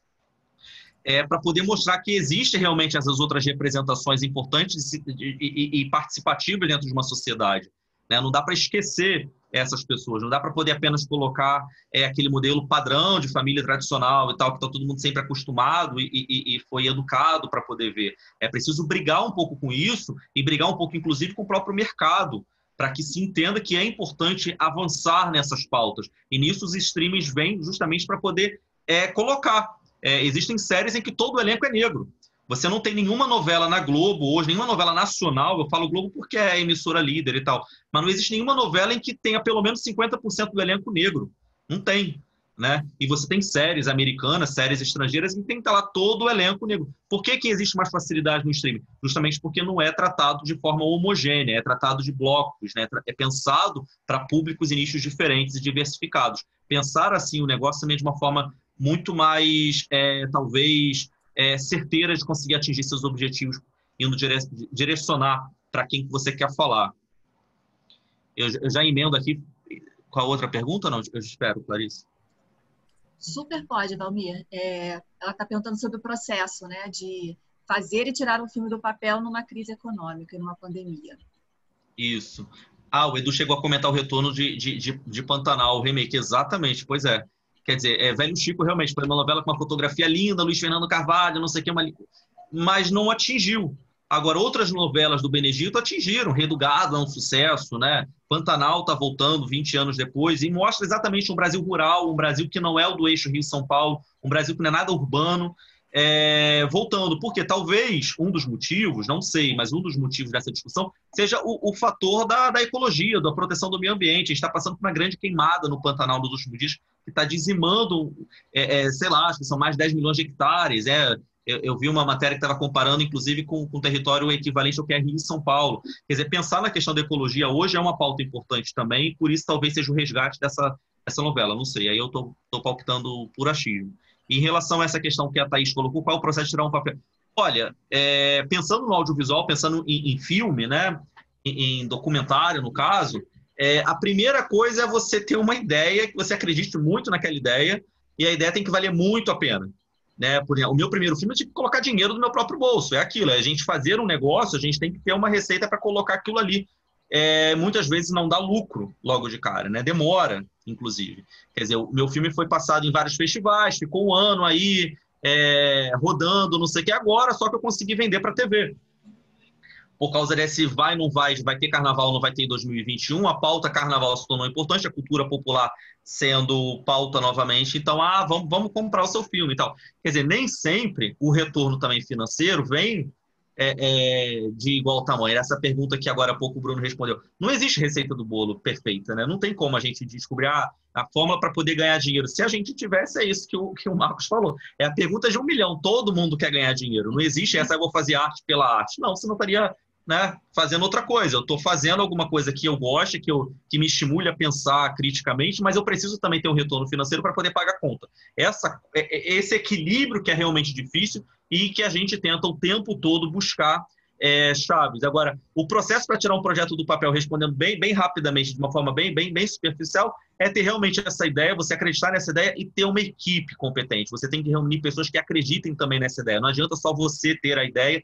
para poder mostrar que existem realmente essas outras representações importantes e participativas dentro de uma sociedade. Né? Não dá para esquecer essas pessoas, não dá para poder apenas colocar aquele modelo padrão de família tradicional e tal, que está todo mundo sempre acostumado e foi educado para poder ver. É preciso brigar um pouco com isso e brigar um pouco, inclusive, com o próprio mercado, para que se entenda que é importante avançar nessas pautas. E nisso os streamings vêm justamente para poder colocar. Existem séries em que todo o elenco é negro. Você não tem nenhuma novela na Globo hoje, nenhuma novela nacional, eu falo Globo porque é a emissora líder e tal, mas não existe nenhuma novela em que tenha pelo menos 50% do elenco negro. Não tem, né? E você tem séries americanas, séries estrangeiras, e tem que estar lá todo o elenco negro. Por que que existe mais facilidade no streaming? Justamente porque não é tratado de forma homogênea, é tratado de blocos, né? É pensado para públicos e nichos diferentes e diversificados. Pensar assim o negócio também de uma forma muito mais, talvez, certeira de conseguir atingir seus objetivos, indo direcionar para quem você quer falar. Eu já emendo aqui com a outra pergunta, não? Eu espero, Clarice. Super pode, Valmir. Ela está perguntando sobre o processo, né, de fazer e tirar um filme do papel numa crise econômica e numa pandemia. Isso. O Edu chegou a comentar o retorno de Pantanal, o remake. Exatamente, pois é. Quer dizer, Velho Chico realmente foi uma novela com uma fotografia linda, Luiz Fernando Carvalho, não sei o que, mas não atingiu. Agora, outras novelas do Benedito atingiram. Rei do Gado é um sucesso, né? Pantanal está voltando 20 anos depois e mostra exatamente um Brasil rural, um Brasil que não é o do eixo Rio-São Paulo, um Brasil que não é nada urbano, voltando. Porque talvez um dos motivos, não sei, mas um dos motivos dessa discussão seja o fator da ecologia, da proteção do meio ambiente. A gente está passando por uma grande queimada no Pantanal nos últimos dias, que está dizimando, sei lá, acho que são mais de 10 milhões de hectares, Eu vi uma matéria que estava comparando, inclusive, com o território equivalente ao que é Rio e São Paulo. Quer dizer, pensar na questão da ecologia hoje é uma pauta importante também, e por isso talvez seja o resgate dessa novela. Não sei, aí eu estou palpitando por achismo. E em relação a essa questão que a Thaís colocou, qual é o processo de tirar um papel? Olha, pensando no audiovisual, pensando em filme, né, em documentário, no caso, a primeira coisa é você ter uma ideia, que você acredite muito naquela ideia, e a ideia tem que valer muito a pena. Né? Por exemplo, o meu primeiro filme eu tive que colocar dinheiro do meu próprio bolso. É aquilo, a gente fazer um negócio, a gente tem que ter uma receita para colocar aquilo ali. Muitas vezes não dá lucro logo de cara, né? Demora, inclusive. Quer dizer, o meu filme foi passado em vários festivais, ficou um ano aí rodando, não sei o que, agora só que eu consegui vender para a TV. Por causa desse vai, não vai ter carnaval, não vai ter em 2021, a pauta carnaval se tornou importante, a cultura popular sendo pauta novamente, então, vamos comprar o seu filme e tal. Quer dizer, nem sempre o retorno também financeiro vem de igual tamanho. Essa pergunta que agora há pouco o Bruno respondeu. Não existe receita do bolo perfeita, né? Não tem como a gente descobrir a fórmula para poder ganhar dinheiro. Se a gente tivesse, é isso que o Marcos falou. É a pergunta de 1 milhão. Todo mundo quer ganhar dinheiro. Não existe essa, eu vou fazer arte pela arte. Não, você não estaria, né, fazendo outra coisa. Eu estou fazendo alguma coisa que eu goste, que me estimule a pensar criticamente, mas eu preciso também ter um retorno financeiro para poder pagar a conta. Esse equilíbrio que é realmente difícil e que a gente tenta o tempo todo buscar chaves. Agora, o processo para tirar um projeto do papel, respondendo bem rapidamente, de uma forma bem superficial, é ter realmente essa ideia, você acreditar nessa ideia e ter uma equipe competente. Você tem que reunir pessoas que acreditem também nessa ideia. Não adianta só você ter a ideia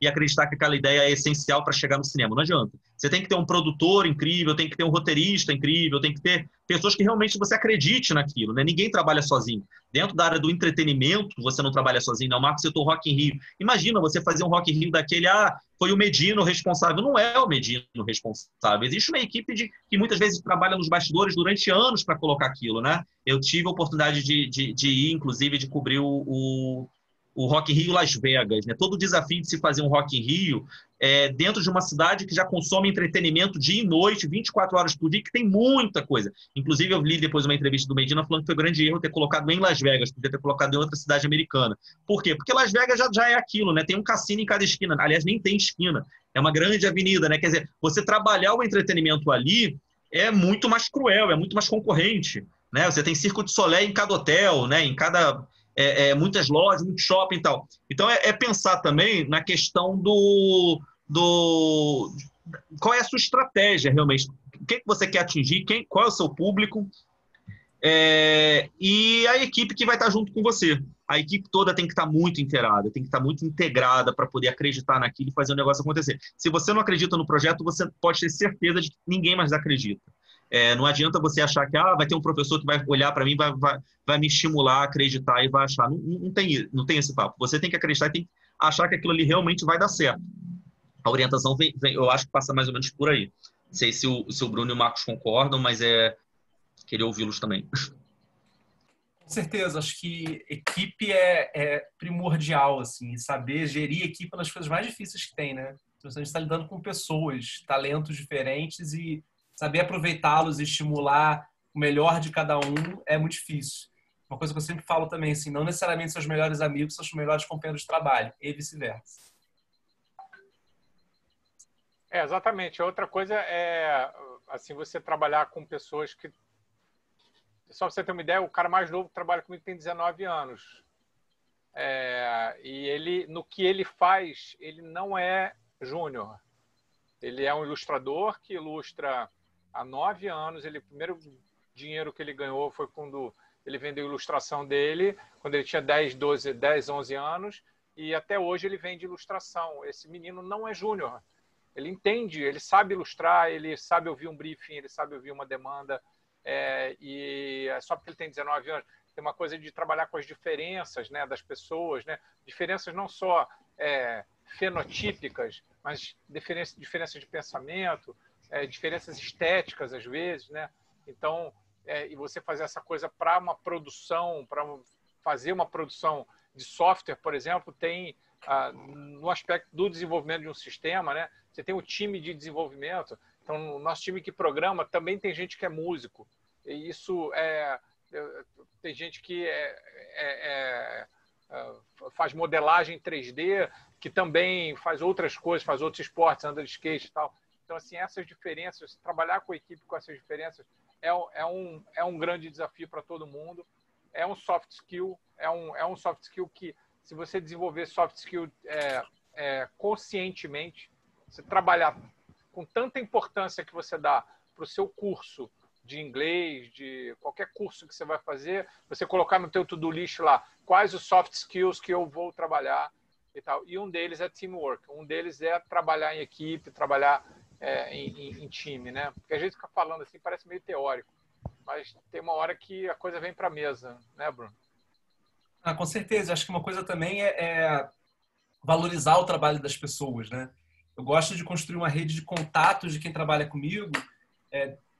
e acreditar que aquela ideia é essencial para chegar no cinema. Não adianta. Você tem que ter um produtor incrível, tem que ter um roteirista incrível, tem que ter pessoas que realmente você acredite naquilo, né? Ninguém trabalha sozinho. Dentro da área do entretenimento, você não trabalha sozinho, não. O Marcos citou o Rock in Rio. Imagina você fazer um Rock in Rio daquele, foi o Medina o responsável. Não é o Medina o responsável. Existe uma equipe que muitas vezes trabalha nos bastidores durante anos para colocar aquilo, né? Eu tive a oportunidade de ir, inclusive, de cobrir o Rock in Rio Las Vegas, né? Todo o desafio de se fazer um Rock in Rio dentro de uma cidade que já consome entretenimento dia e noite, 24 horas por dia, que tem muita coisa. Inclusive, eu li depois uma entrevista do Medina falando que foi um grande erro ter colocado em Las Vegas, podia ter colocado em outra cidade americana. Por quê? Porque Las Vegas já é aquilo, né? Tem um cassino em cada esquina. Aliás, nem tem esquina. É uma grande avenida, né? Quer dizer, você trabalhar o entretenimento ali é muito mais cruel, é muito mais concorrente, né? Você tem Circo de Soleil em cada hotel, né? Em cada... muitas lojas, muito shopping e tal. Então, pensar também na questão qual é a sua estratégia, realmente. O que você quer atingir, qual é o seu público e a equipe que vai estar junto com você. A equipe toda tem que estar muito inteirada, tem que estar muito integrada para poder acreditar naquilo e fazer o negócio acontecer. Se você não acredita no projeto, você pode ter certeza de que ninguém mais acredita. Não adianta você achar que vai ter um professor que vai olhar para mim, vai me estimular a acreditar e vai achar. Não tem esse papo. Você tem que acreditar e tem que achar que aquilo ali realmente vai dar certo. A orientação eu acho que passa mais ou menos por aí. Não sei se o Bruno e o Marcos concordam, mas queria ouvi-los também. Com certeza, acho que equipe é primordial, assim, saber gerir equipe é uma das coisas mais difíceis que tem, né? A gente está lidando com pessoas, talentos diferentes e saber aproveitá-los e estimular o melhor de cada um é muito difícil. Uma coisa que eu sempre falo também, assim, não necessariamente seus melhores amigos são os melhores companheiros de trabalho, e vice-versa. Exatamente. Outra coisa é, assim, você trabalhar com pessoas que... Só pra você ter uma ideia, o cara mais novo que trabalha comigo tem 19 anos. E ele, no que ele faz, ele não é júnior. Ele é um ilustrador que ilustra há 9 anos. O primeiro dinheiro que ele ganhou foi quando ele vendeu a ilustração dele, quando ele tinha 10, 11 anos. E até hoje ele vende ilustração. Esse menino não é júnior. Ele entende, ele sabe ilustrar, ele sabe ouvir um briefing, ele sabe ouvir uma demanda. E só porque ele tem 19 anos, tem uma coisa de trabalhar com as diferenças, né, das pessoas, né? Diferenças não só fenotípicas, mas diferenças de pensamento, diferenças estéticas às vezes, né? Então, e você fazer essa coisa para uma produção, para fazer uma produção de software, por exemplo, tem no aspecto do desenvolvimento de um sistema, né? Você tem o time de desenvolvimento. Então, o nosso time que programa também tem gente que é músico. E isso tem gente que faz modelagem 3D, que também faz outras coisas, faz outros esportes, anda de skate e tal. Então, assim, essas diferenças, trabalhar com a equipe com essas diferenças é um grande desafio para todo mundo. É um soft skill, é um soft skill que, se você desenvolver soft skill conscientemente, você trabalhar com tanta importância que você dá para o seu curso de inglês, de qualquer curso que você vai fazer, você colocar no teu to-do list lá, quais os soft skills que eu vou trabalhar e tal. E um deles é teamwork, um deles é trabalhar em equipe, trabalhar em time, né? Porque a gente fica falando assim, parece meio teórico, mas tem uma hora que a coisa vem para a mesa, né, Bruno? Com certeza. Acho que uma coisa também é valorizar o trabalho das pessoas, né? Eu gosto de construir uma rede de contatos de quem trabalha comigo,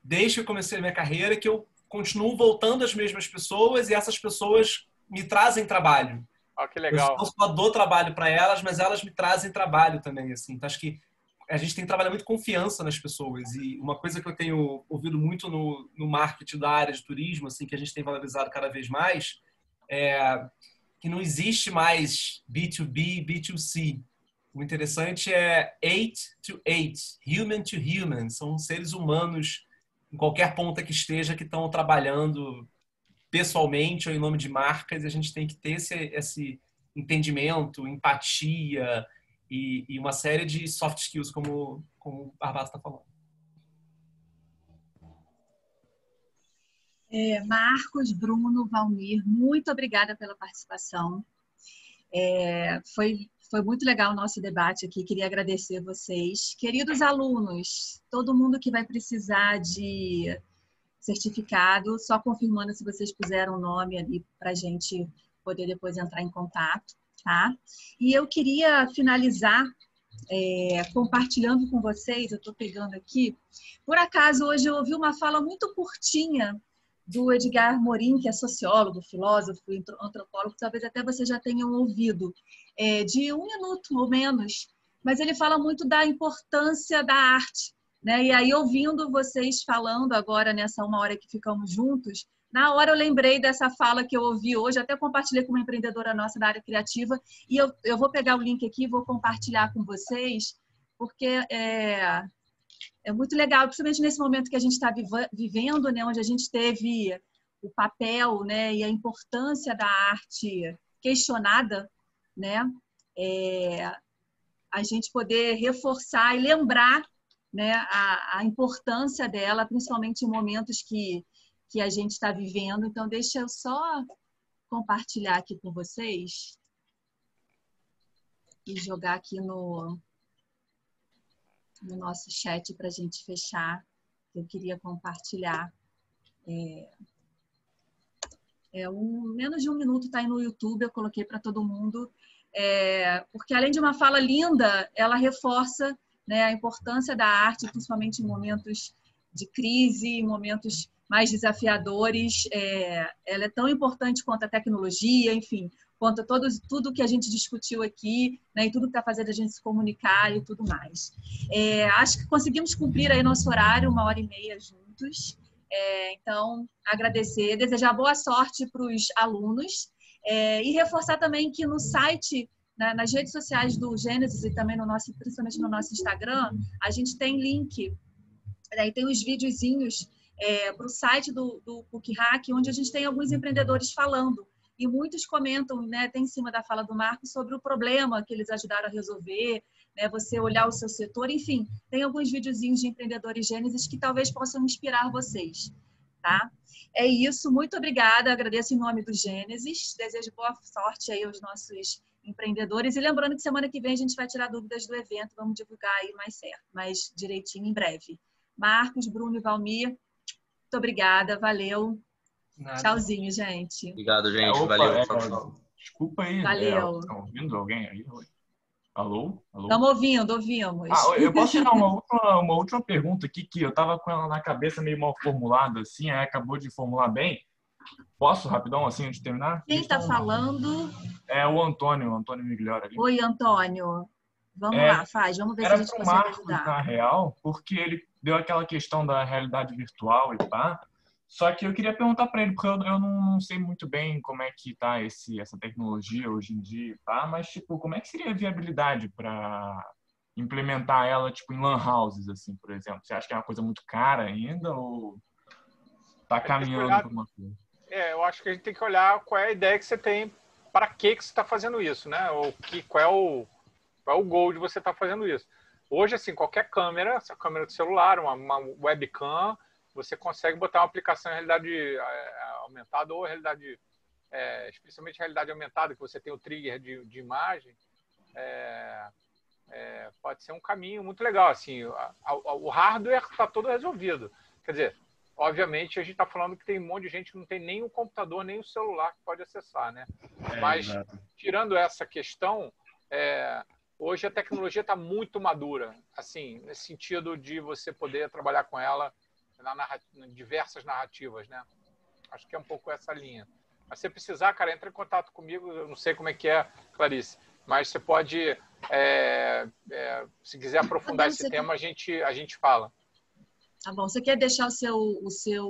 desde que eu comecei a minha carreira, que eu continuo voltando às mesmas pessoas e essas pessoas me trazem trabalho. Que legal. Eu não só dou trabalho para elas, mas elas me trazem trabalho também, assim. Então, acho que a gente tem que trabalhar muito confiança nas pessoas. E uma coisa que eu tenho ouvido muito no marketing da área de turismo, assim, que a gente tem valorizado cada vez mais, é que não existe mais B2B, B2C. O interessante é 8 to 8, human to human. São seres humanos, em qualquer ponta que esteja, que estão trabalhando pessoalmente ou em nome de marcas. E a gente tem que ter esse entendimento, empatia e uma série de soft skills, como o Barbato está falando. Marcos, Bruno, Valmir, muito obrigada pela participação. Foi muito legal o nosso debate aqui, queria agradecer vocês. Queridos alunos, todo mundo que vai precisar de certificado, só confirmando se vocês puseram o nome ali para a gente poder depois entrar em contato, tá? E eu queria finalizar compartilhando com vocês, eu estou pegando aqui, por acaso hoje eu ouvi uma fala muito curtinha do Edgar Morin, que é sociólogo, filósofo, antropólogo, talvez até vocês já tenham ouvido, de 1 minuto ou menos, mas ele fala muito da importância da arte, né? E aí, ouvindo vocês falando agora, nessa 1 hora que ficamos juntos, na hora eu lembrei dessa fala que eu ouvi hoje, até compartilhei com uma empreendedora nossa da área criativa, e eu vou pegar o link aqui e vou compartilhar com vocês, porque é muito legal, principalmente nesse momento que a gente está vivendo, né, onde a gente teve o papel, né, e a importância da arte questionada, né, a gente poder reforçar e lembrar, né, a importância dela, principalmente em momentos que a gente está vivendo. Então, deixa eu só compartilhar aqui com vocês e jogar aqui no nosso chat para a gente fechar. Eu queria compartilhar. Menos de 1 minuto está aí no YouTube, eu coloquei para todo mundo, porque além de uma fala linda, ela reforça, né, a importância da arte, principalmente em momentos de crise, momentos mais desafiadores. Ela é tão importante quanto a tecnologia, enfim, quanto a tudo que a gente discutiu aqui, né, e tudo que está fazendo a gente se comunicar e tudo mais. Acho que conseguimos cumprir aí nosso horário, 1h30 juntos. Então, agradecer, desejar boa sorte para os alunos e reforçar também que no site, nas redes sociais do Gênesis e também principalmente no nosso Instagram, a gente tem link, e tem os videozinhos para o site do PUC Hack, onde a gente tem alguns empreendedores falando. E muitos comentam, né, até em cima da fala do Marco, sobre o problema que eles ajudaram a resolver, né, você olhar o seu setor, enfim, tem alguns videozinhos de empreendedores Gênesis que talvez possam inspirar vocês, tá? É isso, muito obrigada, agradeço em nome do Gênesis, desejo boa sorte aí aos nossos empreendedores, e lembrando que semana que vem a gente vai tirar dúvidas do evento, vamos divulgar aí mais direitinho em breve. Marcos, Bruno e Valmir, muito obrigada, valeu. Nada. Tchauzinho, gente. Obrigado, gente. Opa, Valeu. Tchau. Desculpa aí. Valeu. Estão ouvindo alguém aí? Alô? Estamos ouvindo, ouvimos. Eu posso tirar uma última pergunta aqui, que eu estava com ela na cabeça meio mal formulada, assim, aí acabou de formular bem. Posso, rapidão, assim, antes de terminar? Quem está falando? É o Antônio Migliore ali. Oi, Antônio. Vamos lá, faz. Vamos ver se a gente consegue Marcos, ajudar. na real, porque ele deu aquela questão da realidade virtual e pá. Só que eu queria perguntar para ele, porque eu não sei muito bem como é que tá essa tecnologia hoje em dia, tá? Mas, tipo, como é que seria a viabilidade para implementar ela, tipo, em lan houses, assim, por exemplo? Você acha que é uma coisa muito cara ainda ou tá caminhando para uma coisa? Eu acho que a gente tem que olhar qual é a ideia que você tem, para que você está fazendo isso, né? Ou qual é o goal de você estar fazendo isso. Hoje, assim, qualquer câmera, essa câmera de celular, uma webcam, você consegue botar uma aplicação em realidade aumentada ou realidade, especialmente realidade aumentada, que você tem o trigger de imagem, pode ser um caminho muito legal. Assim, o hardware está todo resolvido. Quer dizer, obviamente, a gente está falando que tem um monte de gente que não tem nem o computador, nem o celular que pode acessar, né? Mas, exato. Tirando essa questão, hoje a tecnologia está muito madura, assim, nesse sentido de você poder trabalhar com ela em diversas narrativas, né? Acho que é um pouco essa linha. Mas se precisar, cara, entra em contato comigo. Eu não sei como é que é, Clarice, mas você pode, se quiser aprofundar esse tema, a gente fala. Tá bom. Você quer deixar o seu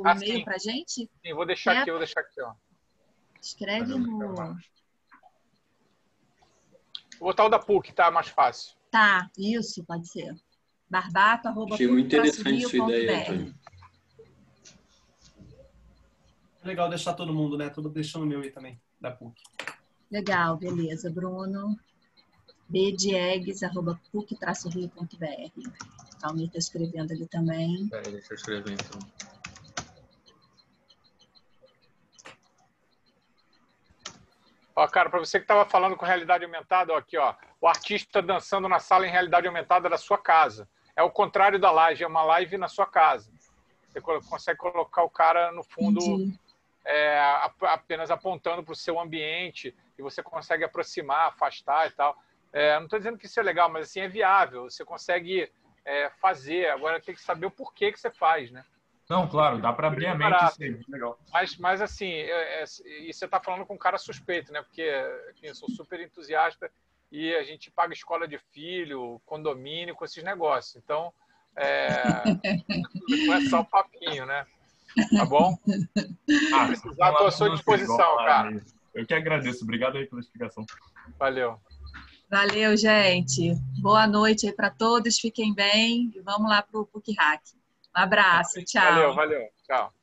e-mail para a gente? Sim, vou deixar aqui, ó. Escreve no... Vou botar o da PUC, tá? Mais fácil. Tá, isso, pode ser. barbato@puc-rio.br. Achei muito interessante sua ideia, Antônio. Legal deixar todo mundo, né? Tô deixando o meu aí também, da PUC. Legal, beleza, Bruno. bdiegs@puc-rio.br. A Almir está escrevendo ali também. Peraí, deixa eu escrever então. Ó, cara, para você que estava falando com realidade aumentada, ó, aqui, ó, o artista dançando na sala em realidade aumentada da sua casa. É o contrário da live, é uma live na sua casa. Você consegue colocar o cara no fundo apenas apontando para o seu ambiente e você consegue aproximar, afastar e tal. Não estou dizendo que isso é legal, mas assim, é viável. Você consegue fazer. Agora tem que saber o porquê que você faz, né? Não, claro, dá para abrir a mente, isso aí, legal. Mas assim, e você está falando com um cara suspeito, né? Porque enfim, eu sou super entusiasta e a gente paga escola de filho, condomínio, com esses negócios. Então, não é só papinho, né? Tá bom? Precisar, estou à sua disposição, cara. Eu que agradeço. Obrigado aí pela explicação. Valeu. Valeu, gente. Boa noite aí para todos. Fiquem bem e vamos lá para o PUC Hack. Um abraço. Tchau. Valeu. Tchau.